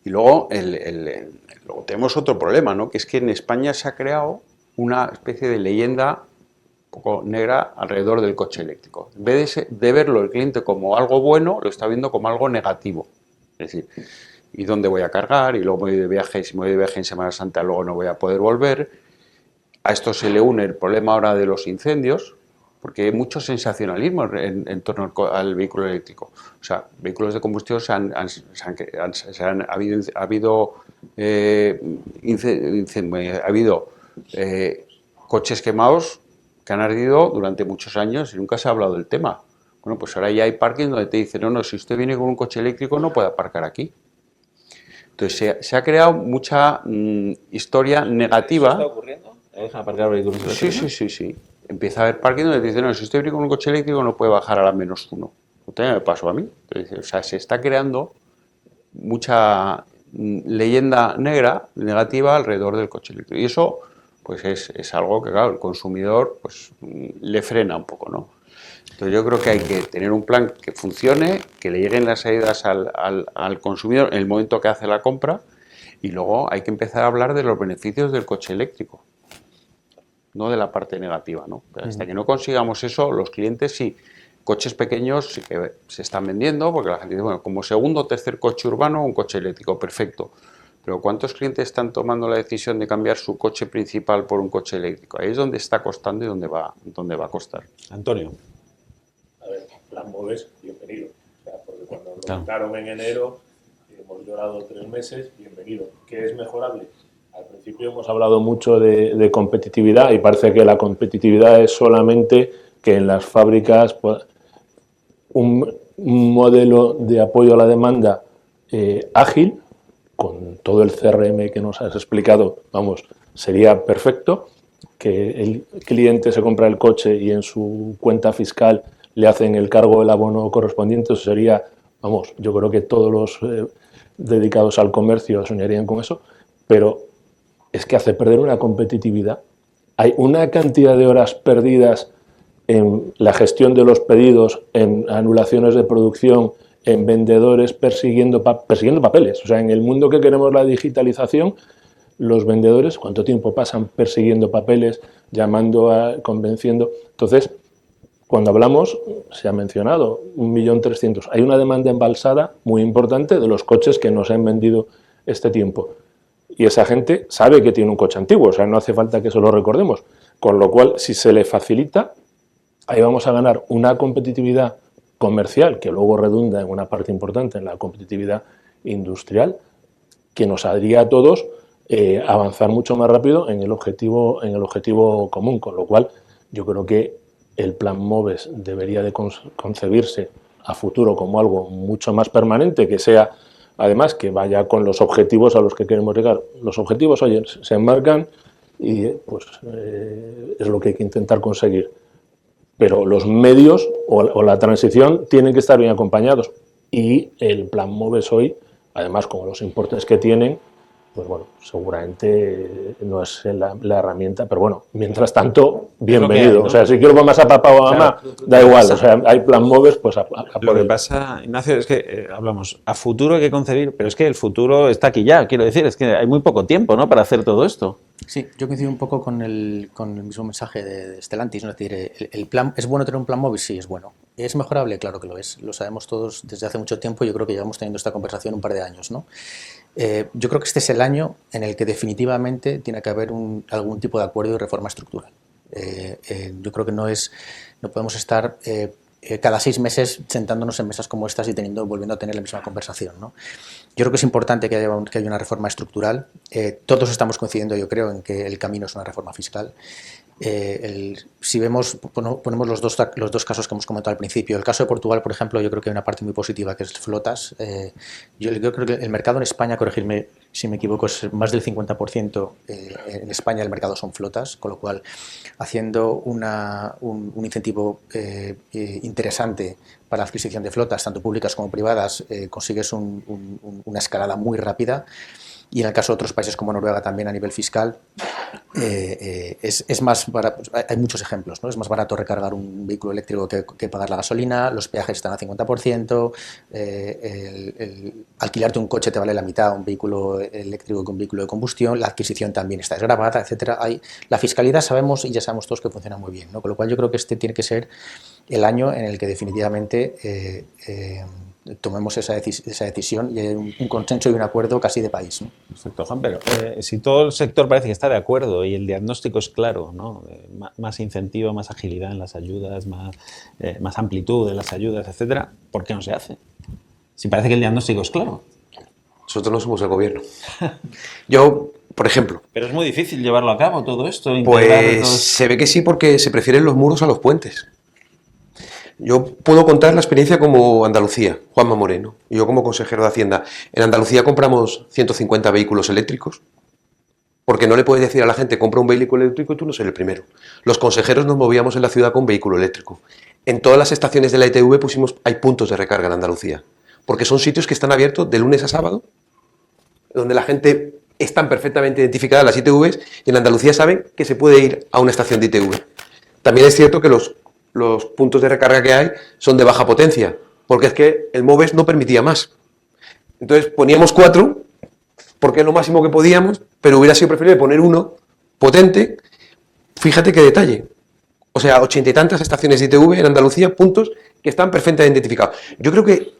[SPEAKER 8] Y luego, luego tenemos otro problema, ¿no? Que es que en España se ha creado una especie de leyenda un poco negra alrededor del coche eléctrico. En vez de verlo el cliente como algo bueno, lo está viendo como algo negativo. Es decir, ¿y dónde voy a cargar? Y luego me voy de viaje, y si me voy de viaje en Semana Santa luego no voy a poder volver. A esto se le une el problema ahora de los incendios. porque hay mucho sensacionalismo en torno al vehículo eléctrico. O sea, vehículos de combustión ha habido coches quemados que han ardido durante muchos años y nunca se ha hablado del tema. Bueno, pues ahora ya hay parking donde te dicen, no, si usted viene con un coche eléctrico no puede aparcar aquí. Entonces se ha creado mucha historia negativa.
[SPEAKER 1] ¿Eso está ocurriendo? ¿Dejan aparcar vehículos eléctricos?
[SPEAKER 8] Sí. Empieza a haber parking donde te dicen, no, si usted viene con un coche eléctrico no puede bajar a la -1. Me pasó a mí. Entonces, o sea, se está creando mucha leyenda negra, negativa alrededor del coche eléctrico. Y eso pues es algo que, claro, el consumidor pues le frena un poco, ¿no? Entonces yo creo que hay que tener un plan que funcione, que le lleguen las ayudas al consumidor en el momento que hace la compra, y luego hay que empezar a hablar de los beneficios del coche eléctrico, no de la parte negativa, ¿no? Pero hasta que no consigamos eso, los clientes sí, coches pequeños sí que se están vendiendo, porque la gente dice, bueno, como segundo o tercer coche urbano, un coche eléctrico, perfecto. Pero ¿cuántos clientes están tomando la decisión de cambiar su coche principal por un coche eléctrico? Ahí es donde está costando y donde va a costar.
[SPEAKER 1] Antonio.
[SPEAKER 6] A ver, Plan MOVES, bienvenido. O sea, porque cuando lo quitaron en enero, hemos llorado 3 meses, bienvenido. ¿Qué es mejorable? Al principio hemos hablado mucho de competitividad y parece que la competitividad es solamente que en las fábricas pues, un modelo de apoyo a la demanda ágil, con todo el CRM que nos has explicado, vamos, sería perfecto, que el cliente se compra el coche y en su cuenta fiscal le hacen el cargo del abono correspondiente. Eso sería, vamos, yo creo que todos los dedicados al comercio soñarían con eso, pero es que hace perder una competitividad. Hay una cantidad de horas perdidas en la gestión de los pedidos, en anulaciones de producción, en vendedores persiguiendo papeles. O sea, en el mundo que queremos la digitalización, los vendedores, ¿cuánto tiempo pasan persiguiendo papeles, llamando, convenciendo? Entonces, cuando hablamos, se ha mencionado 1.300.000. Hay una demanda embalsada muy importante de los coches que nos han vendido este tiempo. Y esa gente sabe que tiene un coche antiguo, o sea, no hace falta que se lo recordemos. Con lo cual, si se le facilita, ahí vamos a ganar una competitividad comercial, que luego redunda en una parte importante en la competitividad industrial, que nos haría a todos avanzar mucho más rápido en el objetivo común, con lo cual yo creo que el plan MOVES debería de concebirse a futuro como algo mucho más permanente, que sea, además, que vaya con los objetivos a los que queremos llegar. Los objetivos, oye, se enmarcan y pues es lo que hay que intentar conseguir. Pero los medios o la transición tienen que estar bien acompañados. Y el plan MOVES hoy, además, con los importes que tienen, pues bueno, seguramente no es la herramienta, pero bueno, mientras tanto, bienvenido. Hay, ¿no? O sea, si quiero más a papá o a mamá, claro, da igual, o sea, hay plan MOVES, pues a por
[SPEAKER 1] Lo que pasa, Ignacio, es que hablamos, a futuro hay que concebir, pero es que el futuro está aquí ya, quiero decir, es que hay muy poco tiempo, ¿no?, para hacer todo esto.
[SPEAKER 5] Sí, yo coincido un poco con el mismo mensaje de Stellantis, ¿no? Es decir, el plan, ¿es bueno tener un plan MOVES? Sí, es bueno. ¿Es mejorable? Claro que lo es. Lo sabemos todos desde hace mucho tiempo. Yo creo que llevamos teniendo esta conversación un par de años, ¿no? Yo creo que este es el año en el que definitivamente tiene que haber algún tipo de acuerdo y reforma estructural. Yo creo que no podemos estar cada 6 meses sentándonos en mesas como estas y volviendo a tener la misma conversación, ¿no? Yo creo que es importante que haya una reforma estructural. Todos estamos coincidiendo, yo creo, en que el camino es una reforma fiscal. Si ponemos los dos casos que hemos comentado al principio, el caso de Portugal, por ejemplo, yo creo que hay una parte muy positiva que es flotas. Yo creo que el mercado en España, corregirme si me equivoco, es más del 50% en España el mercado son flotas, con lo cual haciendo un incentivo interesante para la adquisición de flotas, tanto públicas como privadas, consigues una escalada muy rápida. Y en el caso de otros países como Noruega también a nivel fiscal es más barato, hay muchos ejemplos, ¿no? Es más barato recargar un vehículo eléctrico que pagar la gasolina, los peajes están a 50%, alquilarte un coche te vale la mitad un vehículo eléctrico que un vehículo de combustión, la adquisición también está desgravada, etcétera. La fiscalidad sabemos y ya sabemos todos que funciona muy bien, ¿no? Con lo cual yo creo que este tiene que ser el año en el que definitivamente tomemos esa decisión y hay un consenso y un acuerdo casi de país, ¿no?
[SPEAKER 1] Perfecto, Juan, pero si todo el sector parece que está de acuerdo y el diagnóstico es claro, ¿no? Más incentivo, más agilidad en las ayudas, más amplitud de las ayudas, etcétera, ¿por qué no se hace? Si parece que el diagnóstico es claro.
[SPEAKER 2] Nosotros no somos el gobierno. Yo, por ejemplo...
[SPEAKER 1] Pero es muy difícil llevarlo a cabo todo esto.
[SPEAKER 2] Pues se ve que sí, porque se prefieren los muros a los puentes. Yo puedo contar la experiencia como Andalucía, Juanma Moreno, y yo como consejero de Hacienda. En Andalucía compramos 150 vehículos eléctricos, porque no le puedes decir a la gente, compra un vehículo eléctrico y tú no eres el primero. Los consejeros nos movíamos en la ciudad con vehículo eléctrico. En todas las estaciones de la ITV hay puntos de recarga en Andalucía, porque son sitios que están abiertos de lunes a sábado, donde la gente están perfectamente identificadas las ITVs, y en Andalucía saben que se puede ir a una estación de ITV. También es cierto que los puntos de recarga que hay son de baja potencia, porque es que el MOVES no permitía más. Entonces poníamos 4, porque es lo máximo que podíamos, pero hubiera sido preferible poner uno potente. Fíjate qué detalle. O sea, 80 y tantas estaciones de ITV en Andalucía, puntos que están perfectamente identificados. Yo creo que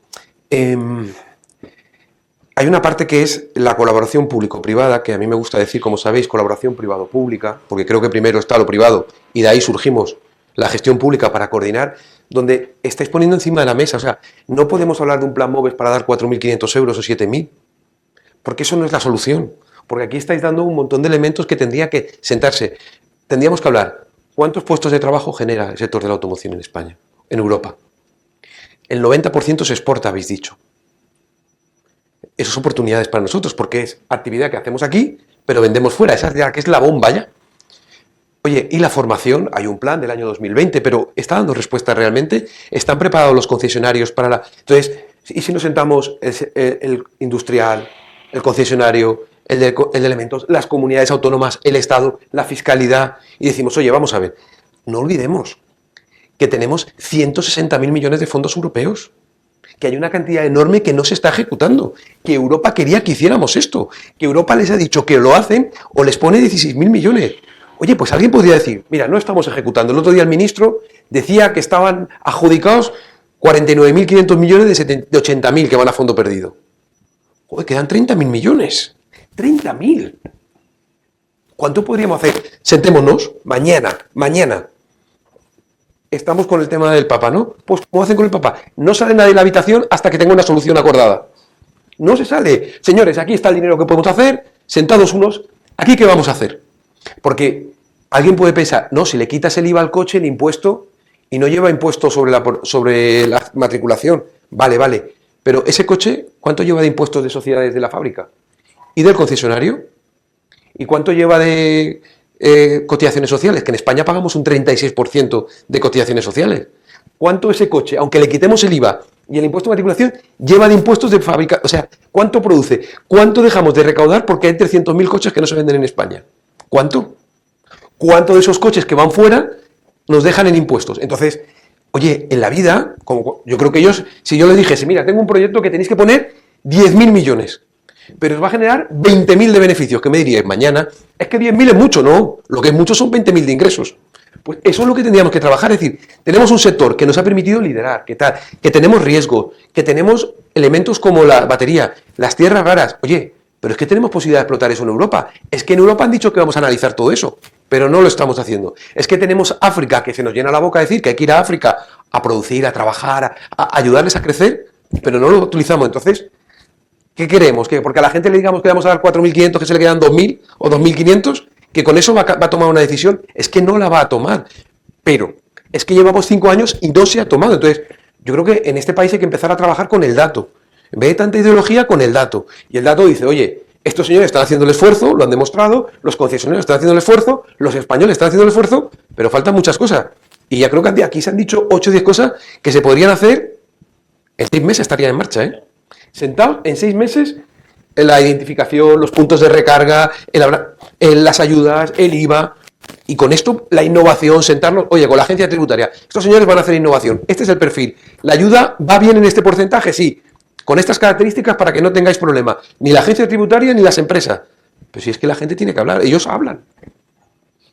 [SPEAKER 2] hay una parte que es la colaboración público-privada, que a mí me gusta decir, como sabéis, colaboración privado-pública, porque creo que primero está lo privado y de ahí surgimos la gestión pública para coordinar, donde estáis poniendo encima de la mesa. O sea, no podemos hablar de un plan MOVES para dar 4.500 euros o 7.000, porque eso no es la solución. Porque aquí estáis dando un montón de elementos que tendría que sentarse. Tendríamos que hablar, ¿cuántos puestos de trabajo genera el sector de la automoción en España, en Europa? El 90% se exporta, habéis dicho. Esas oportunidades para nosotros, porque es actividad que hacemos aquí, pero vendemos fuera. Esa ya que es la bomba ya. Oye, y la formación, hay un plan del año 2020, pero ¿está dando respuesta realmente? ¿Están preparados los concesionarios para la...? Entonces, ¿y si nos sentamos el industrial, el concesionario, el de elementos, las comunidades autónomas, el Estado, la fiscalidad, y decimos, oye, vamos a ver, no olvidemos que tenemos 160.000 millones de fondos europeos, que hay una cantidad enorme que no se está ejecutando, que Europa quería que hiciéramos esto, que Europa les ha dicho que lo hacen o les pone 16.000 millones. Oye, pues alguien podría decir, mira, no estamos ejecutando. El otro día el ministro decía que estaban adjudicados 49.500 millones de 80.000 que van a fondo perdido. Joder, quedan 30.000 millones. 30.000. ¿Cuánto podríamos hacer? Sentémonos, mañana. Estamos con el tema del Papa, ¿no? Pues ¿cómo hacen con el Papa? No sale nadie de la habitación hasta que tenga una solución acordada. No se sale. Señores, aquí está el dinero que podemos hacer, sentados unos, ¿aquí qué vamos a hacer? Porque alguien puede pensar, no, si le quitas el IVA al coche, el impuesto, y no lleva impuesto sobre la matriculación, vale, pero ese coche, ¿cuánto lleva de impuestos de sociedades de la fábrica? ¿Y del concesionario? ¿Y cuánto lleva de cotizaciones sociales? Que en España pagamos un 36% de cotizaciones sociales. ¿Cuánto ese coche, aunque le quitemos el IVA y el impuesto de matriculación, lleva de impuestos de fábrica? O sea, ¿cuánto produce? ¿Cuánto dejamos de recaudar porque hay 300.000 coches que no se venden en España? ¿Cuánto? ¿Cuánto de esos coches que van fuera nos dejan en impuestos? Entonces, oye, en la vida, como yo creo que ellos, si yo les dijese, mira, tengo un proyecto que tenéis que poner 10.000 millones, pero os va a generar 20.000 de beneficios, ¿qué me diríais mañana? Es que 10.000 es mucho, no, lo que es mucho son 20.000 de ingresos. Pues eso es lo que tendríamos que trabajar, es decir, tenemos un sector que nos ha permitido liderar, que tenemos riesgo, que tenemos elementos como la batería, las tierras raras, oye, pero es que tenemos posibilidad de explotar eso en Europa. Es que en Europa han dicho que vamos a analizar todo eso, pero no lo estamos haciendo. Es que tenemos África, que se nos llena la boca decir que hay que ir a África a producir, a trabajar, a ayudarles a crecer, pero no lo utilizamos. Entonces, ¿qué queremos? ¿Que porque a la gente le digamos que vamos a dar 4.500, que se le quedan 2.000 o 2.500, que con eso va a tomar una decisión? Es que no la va a tomar. Pero es que llevamos 5 años y no se ha tomado. Entonces, yo creo que en este país hay que empezar a trabajar con el dato. En vez de tanta ideología, con el dato. Y el dato dice, oye, estos señores están haciendo el esfuerzo, lo han demostrado, los concesionarios están haciendo el esfuerzo, los españoles están haciendo el esfuerzo, pero faltan muchas cosas. Y ya creo que aquí se han dicho 8 o 10 cosas que se podrían hacer en 6 meses, estarían en marcha, ¿eh? Sentados en 6 meses, en la identificación, los puntos de recarga, las ayudas, el IVA, y con esto la innovación, sentarnos, oye, con la agencia tributaria, estos señores van a hacer innovación, este es el perfil, la ayuda va bien en este porcentaje, sí, con estas características para que no tengáis problema, ni la agencia tributaria ni las empresas. Pero si es que la gente tiene que hablar, ellos hablan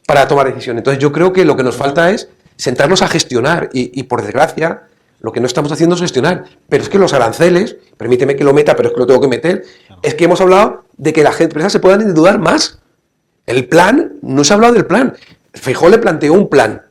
[SPEAKER 2] para tomar decisiones. Entonces yo creo que lo que nos falta es sentarnos a gestionar y por desgracia, Lo que no estamos haciendo es gestionar. Pero es que los aranceles, permíteme que lo meta, pero es que lo tengo que meter, es que hemos hablado de que las empresas se puedan endeudar más. El plan, no se ha hablado del plan. Feijóo le planteó un plan.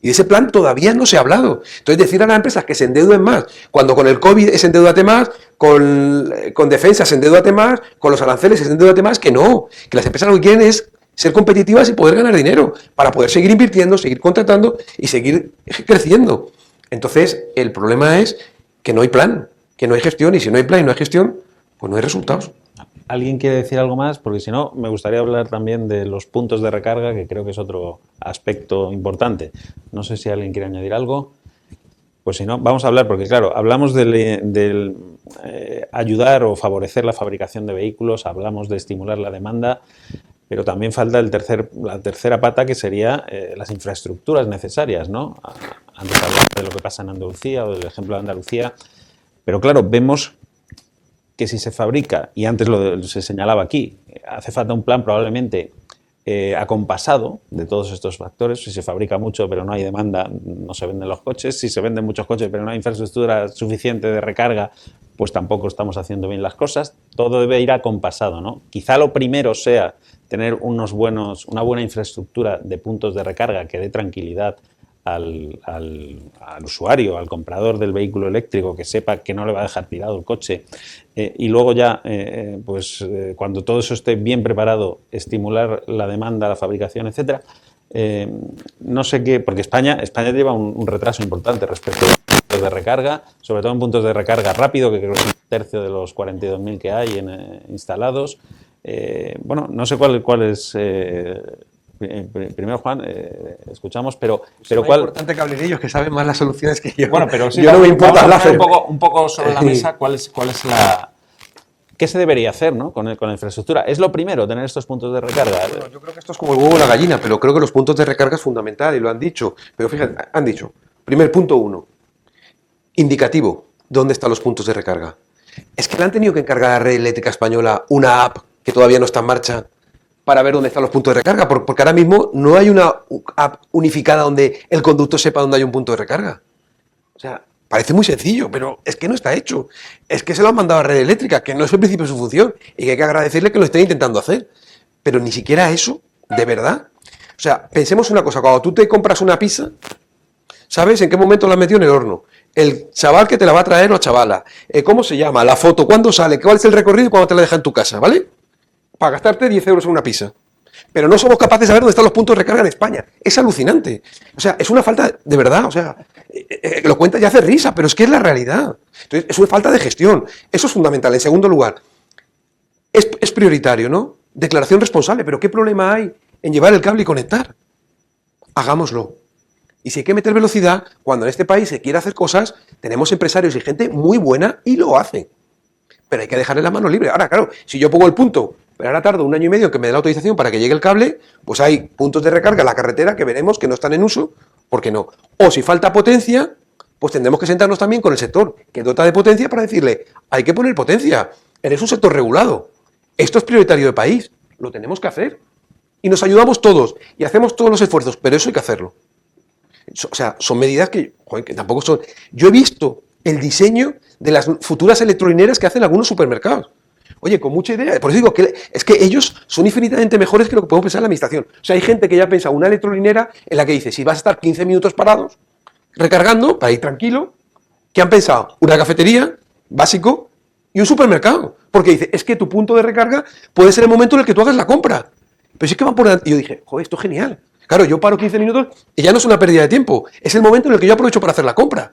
[SPEAKER 2] Y de ese plan todavía no se ha hablado. Entonces, decir a las empresas que se endeuden más, cuando con el COVID es endeudate más, con defensa se endeudate más, con los aranceles se endeudate más, que no. Que las empresas lo que quieren es ser competitivas y poder ganar dinero para poder seguir invirtiendo, seguir contratando y seguir creciendo. Entonces, el problema es que no hay plan, que no hay gestión, y si no hay plan y no hay gestión, pues no hay resultados.
[SPEAKER 1] ¿Alguien quiere decir algo más? Porque si no, me gustaría hablar también de los puntos de recarga, que creo que es otro aspecto importante. No sé si alguien quiere añadir algo. Pues si no, vamos a hablar, porque claro, hablamos del ayudar o favorecer la fabricación de vehículos, hablamos de estimular la demanda, pero también falta la tercera pata, que sería las infraestructuras necesarias, ¿no? Antes hablamos de lo que pasa en Andalucía o del ejemplo de Andalucía, pero claro, vemos que si se fabrica, y antes se señalaba aquí, hace falta un plan probablemente acompasado de todos estos factores. Si se fabrica mucho pero no hay demanda, no se venden los coches. Si se venden muchos coches pero no hay infraestructura suficiente de recarga, pues tampoco estamos haciendo bien las cosas. Todo debe ir acompasado, ¿no? Quizá lo primero sea tener una buena infraestructura de puntos de recarga que dé tranquilidad al usuario, al comprador del vehículo eléctrico, que sepa que no le va a dejar tirado el coche, y luego ya, cuando todo eso esté bien preparado, estimular la demanda, la fabricación, etcétera. No sé qué, porque España lleva un retraso importante respecto a puntos de recarga, sobre todo en puntos de recarga rápido, que creo que es un tercio de los 42.000 que hay instalados. Bueno, no sé cuál es... primero, Juan, escuchamos, pero
[SPEAKER 2] es
[SPEAKER 1] ¿cuál?
[SPEAKER 2] importante que hablen ellos, que saben más las soluciones que yo.
[SPEAKER 1] Bueno, pero sí,
[SPEAKER 2] yo no me importa
[SPEAKER 1] vamos a poner un poco sobre la mesa cuál es ¿qué se debería hacer, ¿no? con la infraestructura? ¿Es lo primero tener estos puntos de recarga?
[SPEAKER 2] Bueno, yo creo que esto es como el huevo o la gallina, pero creo que los puntos de recarga es fundamental y lo han dicho. Pero fíjate, han dicho, primer punto 1, indicativo, ¿dónde están los puntos de recarga? Es que le han tenido que encargar a la Red Eléctrica Española una app que todavía no está en marcha para ver dónde están los puntos de recarga, porque ahora mismo no hay una app unificada donde el conductor sepa dónde hay un punto de recarga. O sea, parece muy sencillo, pero es que no está hecho. Es que se lo han mandado a Red Eléctrica, que no es el principio de su función, y que hay que agradecerle que lo estén intentando hacer. Pero ni siquiera eso, de verdad. O sea, pensemos una cosa, cuando tú te compras una pizza, ¿sabes en qué momento la has metido en el horno? El chaval que te la va a traer o chavala, ¿cómo se llama? La foto, ¿cuándo sale? ¿Cuál es el recorrido y cuándo te la deja en tu casa? ¿Vale? Para gastarte 10 euros en una pizza. Pero no somos capaces de saber dónde están los puntos de recarga en España. Es alucinante. O sea, es una falta de verdad. O sea, lo cuenta y hace risa, pero es que es la realidad. Entonces, es una falta de gestión. Eso es fundamental. En segundo lugar, es prioritario, ¿no? Declaración responsable. Pero ¿qué problema hay en llevar el cable y conectar? Hagámoslo. Y si hay que meter velocidad, cuando en este país se quiere hacer cosas, tenemos empresarios y gente muy buena y lo hacen. Pero hay que dejarle la mano libre. Ahora, claro, si yo pongo el punto, pero ahora tardo 1 año y medio en que me dé la autorización para que llegue el cable, pues hay puntos de recarga en la carretera que veremos que no están en uso, ¿por qué no? O si falta potencia, pues tendremos que sentarnos también con el sector que dota de potencia para decirle, hay que poner potencia, eres un sector regulado, esto es prioritario de país, lo tenemos que hacer. Y nos ayudamos todos y hacemos todos los esfuerzos, pero eso hay que hacerlo. O sea, son medidas que, joder, que tampoco son... Yo he visto el diseño de las futuras electrolineras que hacen algunos supermercados. Oye, con mucha idea. Por eso digo que es que ellos son infinitamente mejores que lo que podemos pensar en la administración. O sea, hay gente que ya piensa una electrolinera en la que dice, si vas a estar 15 minutos parados recargando para ir tranquilo, ¿qué han pensado? Una cafetería, básico, y un supermercado. Porque dice, es que tu punto de recarga puede ser el momento en el que tú hagas la compra. Pero sí que van por delante. Y yo dije, joder, esto es genial. Claro, yo paro 15 minutos y ya no es una pérdida de tiempo. Es el momento en el que yo aprovecho para hacer la compra.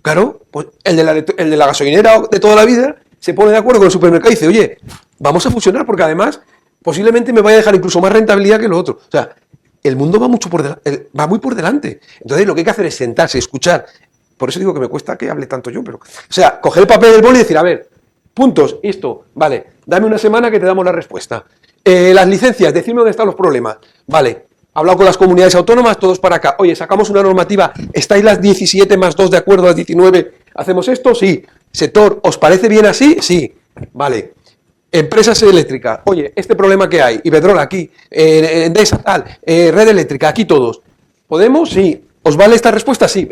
[SPEAKER 2] Claro, pues el de la gasolinera de toda la vida se pone de acuerdo con el supermercado y dice, oye, vamos a fusionar porque además posiblemente me vaya a dejar incluso más rentabilidad que lo otro. O sea, el mundo va va muy por delante. Entonces lo que hay que hacer es sentarse, escuchar. Por eso digo que me cuesta que hable tanto yo, pero... O sea, coger el papel del boli y decir, a ver, puntos, esto, vale, dame una semana que te damos la respuesta. Las licencias, decime dónde están los problemas. Vale, he hablado con las comunidades autónomas, todos para acá. Oye, sacamos una normativa, ¿estáis las 17 más 2 de acuerdo, las 19? ¿Hacemos esto? Sí. Sector, ¿os parece bien así? Sí. Vale. Empresas eléctricas, oye, este problema que hay, Iberdrola aquí, Endesa tal, Red Eléctrica, aquí todos. ¿Podemos? Sí. ¿Os vale esta respuesta? Sí.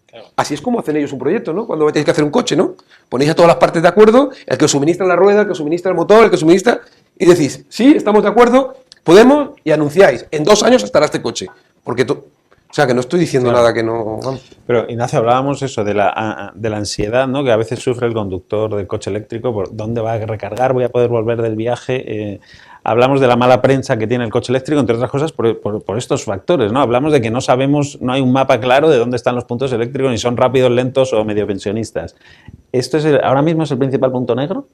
[SPEAKER 6] Claro.
[SPEAKER 2] Así es como hacen ellos un proyecto, ¿no? Cuando tenéis que hacer un coche, ¿no? Ponéis a todas las partes de acuerdo, el que os suministra la rueda, el que os suministra el motor, el que os suministra, y decís, sí, estamos de acuerdo, podemos, y anunciáis, en 2 años estará este coche. Porque o sea, que no estoy diciendo
[SPEAKER 1] Claro.
[SPEAKER 2] nada que no... vamos.
[SPEAKER 1] Pero, Ignacio, hablábamos eso de la ansiedad, ¿no? Que a veces sufre el conductor del coche eléctrico, por dónde va a recargar, voy a poder volver del viaje. Hablamos de la mala prensa que tiene el coche eléctrico, entre otras cosas, por estos factores, ¿no? Hablamos de que no sabemos, no hay un mapa claro de dónde están los puntos eléctricos, ni son rápidos, lentos o medio pensionistas. ¿Esto ahora mismo es el principal punto negro?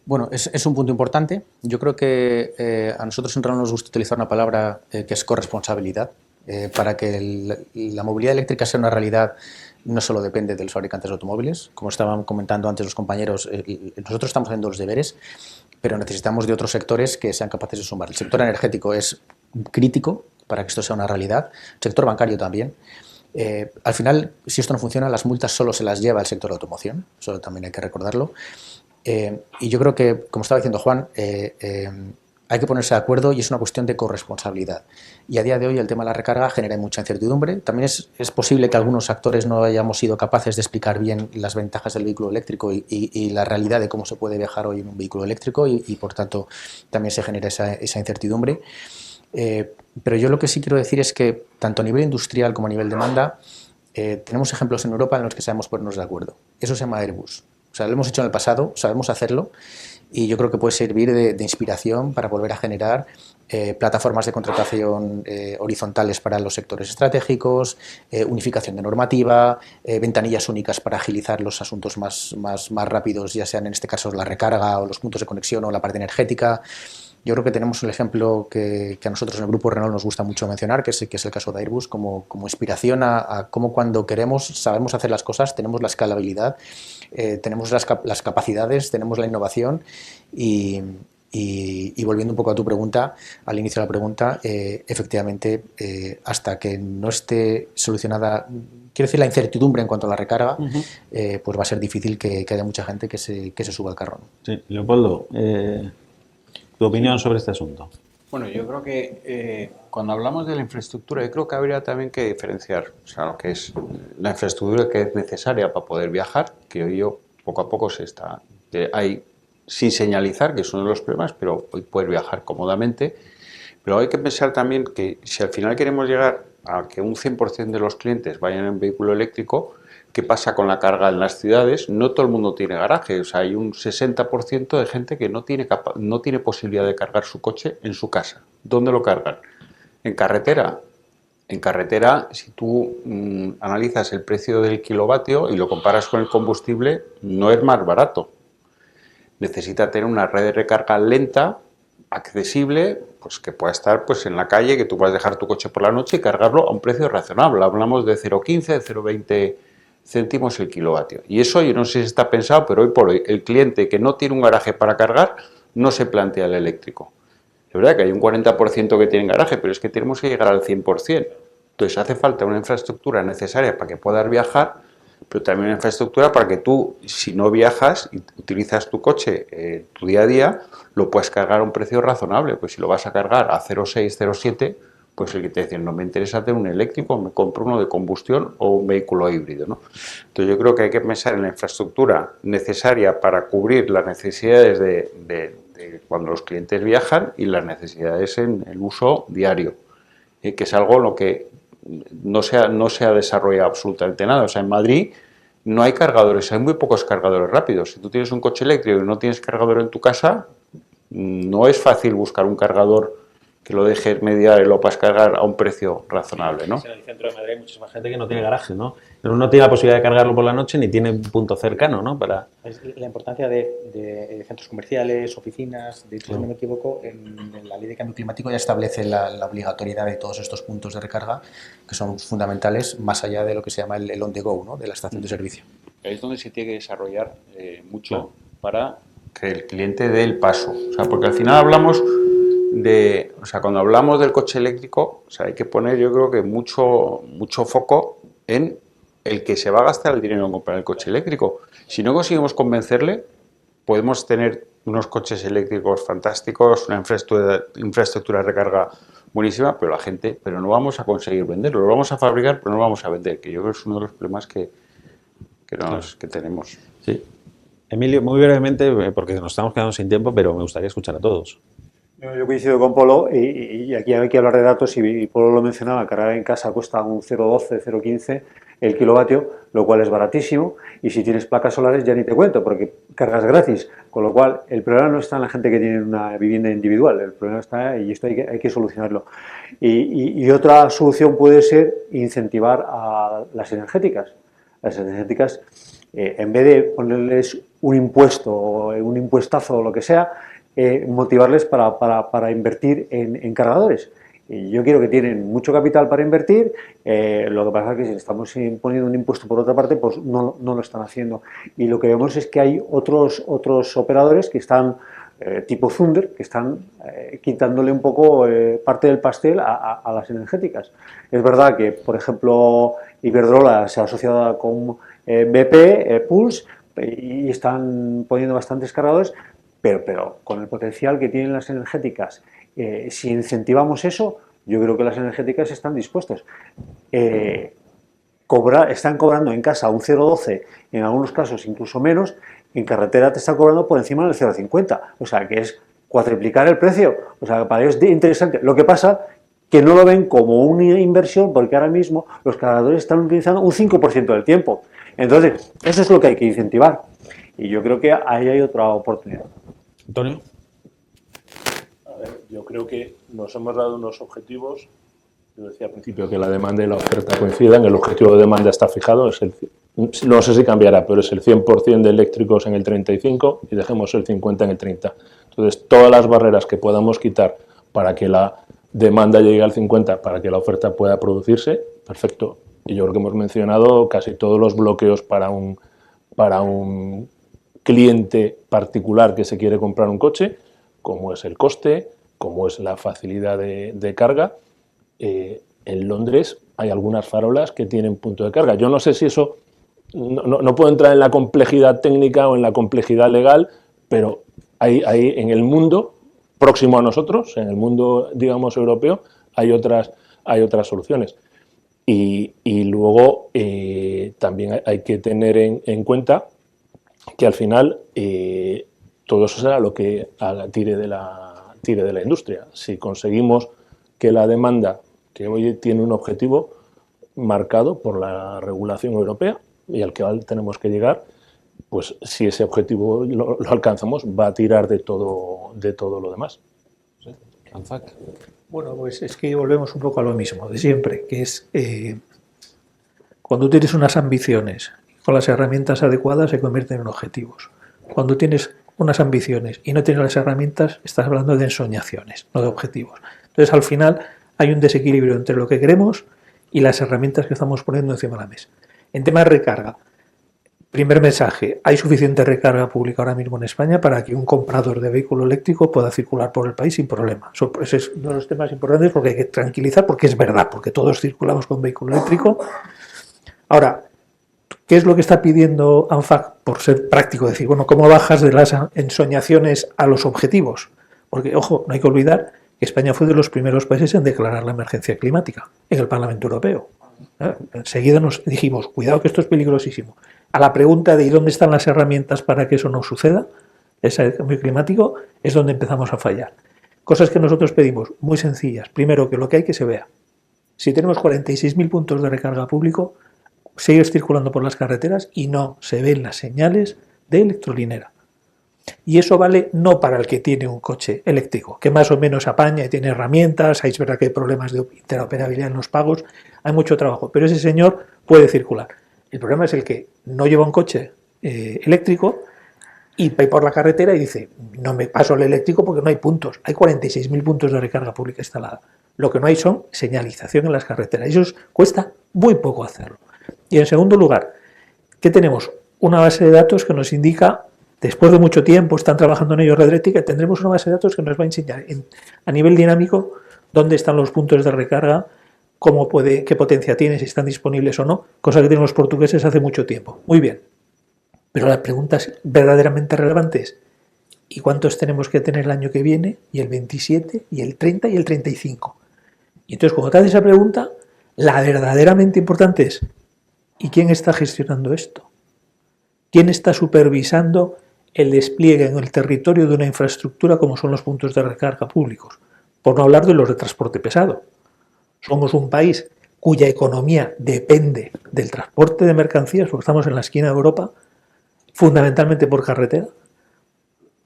[SPEAKER 5] Bueno, es un punto importante. Yo creo que a nosotros en Renault nos gusta utilizar una palabra que es corresponsabilidad. Para que la movilidad eléctrica sea una realidad, no solo depende de los fabricantes de automóviles, como estaban comentando antes los compañeros, nosotros estamos haciendo los deberes, pero necesitamos de otros sectores que sean capaces de sumar. El sector energético es crítico para que esto sea una realidad, el sector bancario también. Al final, si esto no funciona, las multas solo se las lleva el sector de automoción, eso también hay que recordarlo. Y yo creo que, como estaba diciendo Juan, hay que ponerse de acuerdo y es una cuestión de corresponsabilidad. Y a día de hoy el tema de la recarga genera mucha incertidumbre. También es posible que algunos actores no hayamos sido capaces de explicar bien las ventajas del vehículo eléctrico y la realidad de cómo se puede viajar hoy en un vehículo eléctrico y por tanto también se genera esa incertidumbre. Pero yo lo que sí quiero decir es que tanto a nivel industrial como a nivel demanda tenemos ejemplos en Europa en los que sabemos ponernos de acuerdo. Eso se llama Airbus. O sea, lo hemos hecho en el pasado, sabemos hacerlo. Y yo creo que puede servir de inspiración para volver a generar plataformas de contratación horizontales para los sectores estratégicos, unificación de normativa, ventanillas únicas para agilizar los asuntos más rápidos, ya sean en este caso la recarga o los puntos de conexión o la parte energética. Yo creo que tenemos un ejemplo que a nosotros en el Grupo Renault nos gusta mucho mencionar, que es el caso de Airbus, como inspiración a cómo cuando queremos, sabemos hacer las cosas, tenemos la escalabilidad, tenemos las capacidades, tenemos la innovación y volviendo un poco a tu pregunta, al inicio de la pregunta, efectivamente, hasta que no esté solucionada, quiero decir, la incertidumbre en cuanto a la recarga, pues va a ser difícil que haya mucha gente que se suba al carro, ¿no?
[SPEAKER 1] Sí, Leopoldo, ¿tu opinión sobre este asunto?
[SPEAKER 8] Bueno, yo creo que cuando hablamos de la infraestructura, yo creo que habría también que diferenciar, o sea, lo que es la infraestructura que es necesaria para poder viajar, que hoy poco a poco que hay sin señalizar, que es uno de los problemas, pero hoy puedes viajar cómodamente. Pero hay que pensar también que si al final queremos llegar a que un 100% de los clientes vayan en vehículo eléctrico, ¿qué pasa con la carga en las ciudades? No todo el mundo tiene garaje, o sea, hay un 60% de gente que no tiene posibilidad de cargar su coche en su casa. ¿Dónde lo cargan? ¿En carretera? En carretera, si tú analizas el precio del kilovatio y lo comparas con el combustible, no es más barato. Necesita tener una red de recarga lenta, accesible, pues que pueda estar pues en la calle, que tú puedas dejar tu coche por la noche y cargarlo a un precio razonable. Hablamos de 0,15, de 0,20 céntimos el kilovatio. Y eso yo no sé si está pensado, pero hoy por hoy el cliente que no tiene un garaje para cargar no se plantea el eléctrico. Es verdad que hay un 40% que tienen garaje, pero es que tenemos que llegar al 100%. Entonces hace falta una infraestructura necesaria para que puedas viajar, pero también una infraestructura para que tú, si no viajas y utilizas tu coche tu día a día, lo puedas cargar a un precio razonable. Pues si lo vas a cargar a 0,6, 0,7, pues el que te dice, no me interesa tener un eléctrico, me compro uno de combustión o un vehículo híbrido, ¿no? Entonces yo creo que hay que pensar en la infraestructura necesaria para cubrir las necesidades de cuando los clientes viajan y las necesidades en el uso diario, que es algo en lo que no se ha desarrollado absolutamente nada. O sea, en Madrid no hay cargadores, hay muy pocos cargadores rápidos. Si tú tienes un coche eléctrico y no tienes cargador en tu casa, no es fácil buscar un cargador que lo dejes mediar y lo puedas cargar a un precio razonable, ¿no?
[SPEAKER 1] En el centro de Madrid hay muchísima gente que no tiene garaje, ¿no? Pero no tiene la posibilidad de cargarlo por la noche ni tiene un punto cercano, ¿no?
[SPEAKER 5] Es la importancia de centros comerciales, oficinas. De hecho, si no me equivoco, en la Ley de Cambio Climático ya establece la obligatoriedad de todos estos puntos de recarga que son fundamentales, más allá de lo que se llama el on the go, ¿no? De la estación de servicio.
[SPEAKER 8] Es donde se tiene que desarrollar mucho para que el cliente dé el paso. O sea, porque al final hablamos cuando hablamos del coche eléctrico, o sea, hay que poner, yo creo que mucho foco en el que se va a gastar el dinero en comprar el coche eléctrico. Si no conseguimos convencerle, podemos tener unos coches eléctricos fantásticos, una infraestructura de recarga
[SPEAKER 4] buenísima, pero no vamos a conseguir venderlo. Lo vamos a fabricar, pero no lo vamos a vender, que yo creo que es uno de los problemas que tenemos.
[SPEAKER 1] Sí. Emilio, muy brevemente, porque nos estamos quedando sin tiempo, pero me gustaría escuchar a todos.
[SPEAKER 7] Yo coincido con Polo y aquí hay que hablar de datos y Polo lo mencionaba, cargar en casa cuesta un 0,12, 0,15 el kilovatio, lo cual es baratísimo, y si tienes placas solares ya ni te cuento porque cargas gratis, con lo cual el problema no está en la gente que tiene una vivienda individual, el problema está, y esto hay que solucionarlo. Y otra solución puede ser incentivar a las energéticas. Las energéticas, en vez de ponerles un impuesto, un impuestazo o lo que sea, motivarles para invertir en cargadores. Y yo quiero que tienen mucho capital para invertir, lo que pasa es que si le estamos poniendo un impuesto por otra parte, pues no lo están haciendo. Y lo que vemos es que hay otros operadores que están, tipo Zunder, que están quitándole un poco parte del pastel a las energéticas. Es verdad que, por ejemplo, Iberdrola se ha asociado con BP, Pulse, y están poniendo bastantes cargadores, pero con el potencial que tienen las energéticas, si incentivamos eso, yo creo que las energéticas están dispuestas. Están cobrando en casa un 0,12, en algunos casos incluso menos, en carretera te están cobrando por encima del 0,50, o sea que es cuatriplicar el precio, o sea para ellos es interesante. Lo que pasa que no lo ven como una inversión porque ahora mismo los cargadores están utilizando un 5% del tiempo. Entonces, eso es lo que hay que incentivar y yo creo que ahí hay otra oportunidad.
[SPEAKER 1] Antonio.
[SPEAKER 6] A ver, yo creo que nos hemos dado unos objetivos. Yo decía al principio que la demanda y la oferta coincidan. El objetivo de demanda está fijado. No sé si cambiará, pero es el 100% de eléctricos en el 35 y dejemos el 50 en el 30. Entonces, todas las barreras que podamos quitar para que la demanda llegue al 50, para que la oferta pueda producirse, perfecto. Y yo creo que hemos mencionado casi todos los bloqueos para un cliente particular que se quiere comprar un coche, como es el coste, como es la facilidad de carga. En Londres hay algunas farolas que tienen punto de carga. Yo no sé si eso, no puedo entrar en la complejidad técnica o en la complejidad legal, pero hay en el mundo próximo a nosotros, en el mundo, digamos, europeo, hay otras soluciones. Y luego también hay que tener en cuenta que al final todo eso será lo que tire de la industria. Si conseguimos que la demanda, que hoy tiene un objetivo marcado por la regulación europea y al que tenemos que llegar, pues si ese objetivo lo alcanzamos, va a tirar de todo lo demás. ¿Sí?
[SPEAKER 3] Bueno, pues es que volvemos un poco a lo mismo de siempre, que es cuando tienes unas ambiciones con las herramientas adecuadas se convierten en objetivos. Cuando tienes unas ambiciones y no tienes las herramientas, estás hablando de ensoñaciones, no de objetivos. Entonces, al final, hay un desequilibrio entre lo que queremos y las herramientas que estamos poniendo encima de la mesa. En tema de recarga, primer mensaje, hay suficiente recarga pública ahora mismo en España para que un comprador de vehículo eléctrico pueda circular por el país sin problema. Ese es uno de los temas importantes porque hay que tranquilizar, porque es verdad, porque todos circulamos con vehículo eléctrico. Ahora, ¿qué es lo que está pidiendo ANFAC por ser práctico? Decir, bueno, ¿cómo bajas de las ensoñaciones a los objetivos? Porque, ojo, no hay que olvidar que España fue de los primeros países en declarar la emergencia climática en el Parlamento Europeo. Enseguida nos dijimos, cuidado que esto es peligrosísimo. A la pregunta de ¿y dónde están las herramientas para que eso no suceda? Ese cambio climático es donde empezamos a fallar. Cosas que nosotros pedimos, muy sencillas. Primero, que lo que hay que se vea. Si tenemos 46.000 puntos de recarga público, sigues circulando por las carreteras y no se ven las señales de electrolinera. Y eso vale no para el que tiene un coche eléctrico, que más o menos apaña y tiene herramientas, es verdad que hay problemas de interoperabilidad en los pagos, hay mucho trabajo, pero ese señor puede circular. El problema es el que no lleva un coche eléctrico y va por la carretera y dice, no me paso al eléctrico porque no hay puntos. Hay 46.000 puntos de recarga pública instalada. Lo que no hay son señalización en las carreteras. Eso cuesta muy poco hacerlo. Y en segundo lugar, ¿qué tenemos? Una base de datos que nos indica, después de mucho tiempo, están trabajando en ello Red Eléctrica, tendremos una base de datos que nos va a enseñar a nivel dinámico dónde están los puntos de recarga, qué potencia tiene, si están disponibles o no, cosa que tienen los portugueses hace mucho tiempo. Muy bien. Pero la pregunta verdaderamente relevante es, ¿y cuántos tenemos que tener el año que viene, y el 27, y el 30 y el 35? Y entonces, cuando te haces esa pregunta, la verdaderamente importante es, ¿y quién está gestionando esto? ¿Quién está supervisando el despliegue en el territorio de una infraestructura como son los puntos de recarga públicos? Por no hablar de los de transporte pesado. Somos un país cuya economía depende del transporte de mercancías, porque estamos en la esquina de Europa, fundamentalmente por carretera.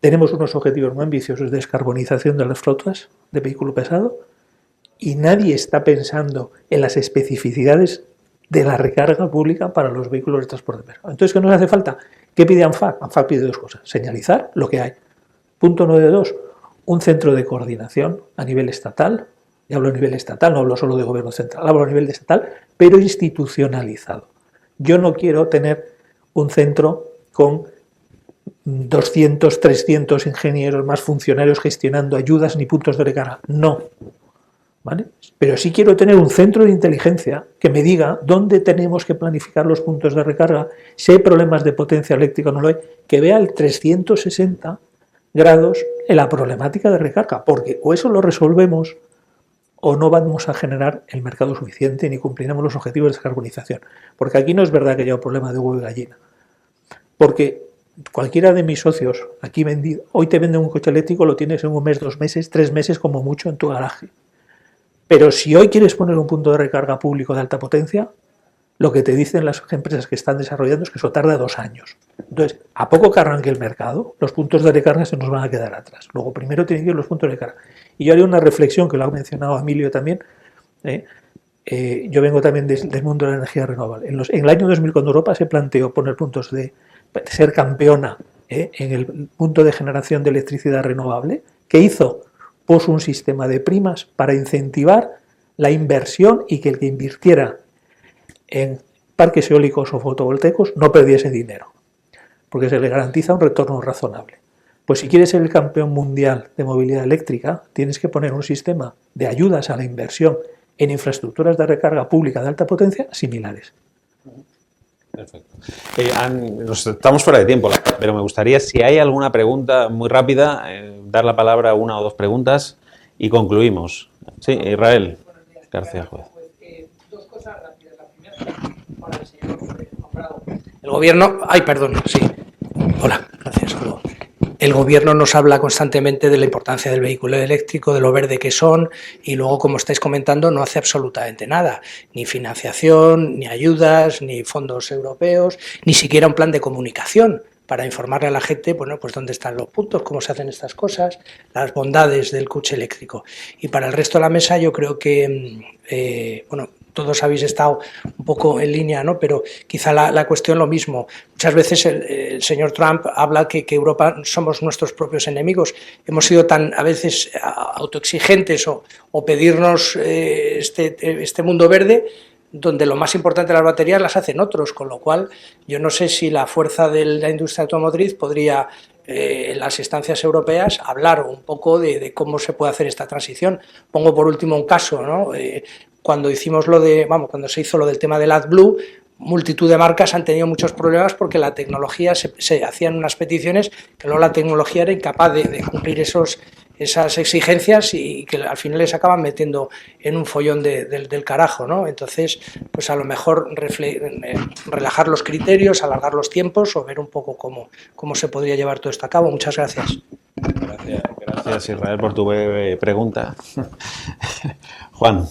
[SPEAKER 3] Tenemos unos objetivos muy ambiciosos de descarbonización de las flotas de vehículo pesado y nadie está pensando en las especificidades de la recarga pública para los vehículos de transporte pesado. Entonces, ¿qué nos hace falta? ¿Qué pide ANFAC? ANFAC pide dos cosas. Señalizar lo que hay. Punto 9.2. Un centro de coordinación a nivel estatal. Y hablo a nivel estatal, no hablo solo de gobierno central, hablo a nivel estatal, pero institucionalizado. Yo no quiero tener un centro con 200, 300 ingenieros más funcionarios gestionando ayudas ni puntos de recarga. No. ¿Vale? Pero sí quiero tener un centro de inteligencia que me diga dónde tenemos que planificar los puntos de recarga, si hay problemas de potencia eléctrica o no lo hay, que vea el 360 grados en la problemática de recarga, porque o eso lo resolvemos o no vamos a generar el mercado suficiente ni cumpliremos los objetivos de descarbonización. Porque aquí no es verdad que haya un problema de huevo y gallina. Porque cualquiera de mis socios aquí vendido, hoy te venden un coche eléctrico, lo tienes en un mes, 2 meses, 3 meses como mucho en tu garaje. Pero si hoy quieres poner un punto de recarga público de alta potencia, lo que te dicen las empresas que están desarrollando es que eso tarda 2 años. Entonces, a poco que arranque el mercado, los puntos de recarga se nos van a quedar atrás. Luego, primero tienen que ir los puntos de recarga. Y yo haría una reflexión, que lo ha mencionado Emilio también. Yo vengo también del mundo de la energía renovable. En el año 2000, cuando Europa se planteó poner puntos de ser campeona en el punto de generación de electricidad renovable, ¿qué hizo? Puso un sistema de primas para incentivar la inversión y que el que invirtiera en parques eólicos o fotovoltaicos no perdiese dinero, porque se le garantiza un retorno razonable. Pues si quieres ser el campeón mundial de movilidad eléctrica, tienes que poner un sistema de ayudas a la inversión en infraestructuras de recarga pública de alta potencia similares.
[SPEAKER 1] Perfecto. Estamos fuera de tiempo, pero me gustaría, si hay alguna pregunta muy rápida, dar la palabra a 1 o 2 preguntas y concluimos. Sí, Israel García Juez.
[SPEAKER 9] Dos cosas rápidas. La primera, para el señor nombrado. El gobierno, sí. Hola, gracias. El gobierno nos habla constantemente de la importancia del vehículo eléctrico, de lo verde que son, y luego, como estáis comentando, no hace absolutamente nada. Ni financiación, ni ayudas, ni fondos europeos, ni siquiera un plan de comunicación para informarle a la gente, bueno, pues dónde están los puntos, cómo se hacen estas cosas, las bondades del coche eléctrico. Y para el resto de la mesa yo creo que, todos habéis estado un poco en línea, ¿no? Pero quizá la cuestión lo mismo. Muchas veces el señor Trump habla que Europa somos nuestros propios enemigos. Hemos sido tan a veces autoexigentes o pedirnos este mundo verde, donde lo más importante de las baterías las hacen otros, con lo cual yo no sé si la fuerza de la industria automotriz podría, en las instancias europeas, hablar un poco de cómo se puede hacer esta transición. Pongo por último un caso, ¿no? Cuando cuando se hizo lo del tema del AdBlue, multitud de marcas han tenido muchos problemas porque la tecnología se hacían unas peticiones que luego la tecnología era incapaz de cumplir esas exigencias y que al final les acaban metiendo en un follón del carajo, ¿no? Entonces, pues a lo mejor relajar los criterios, alargar los tiempos o ver un poco cómo se podría llevar todo esto a cabo. Muchas gracias.
[SPEAKER 1] Gracias Israel por tu pregunta. Juan.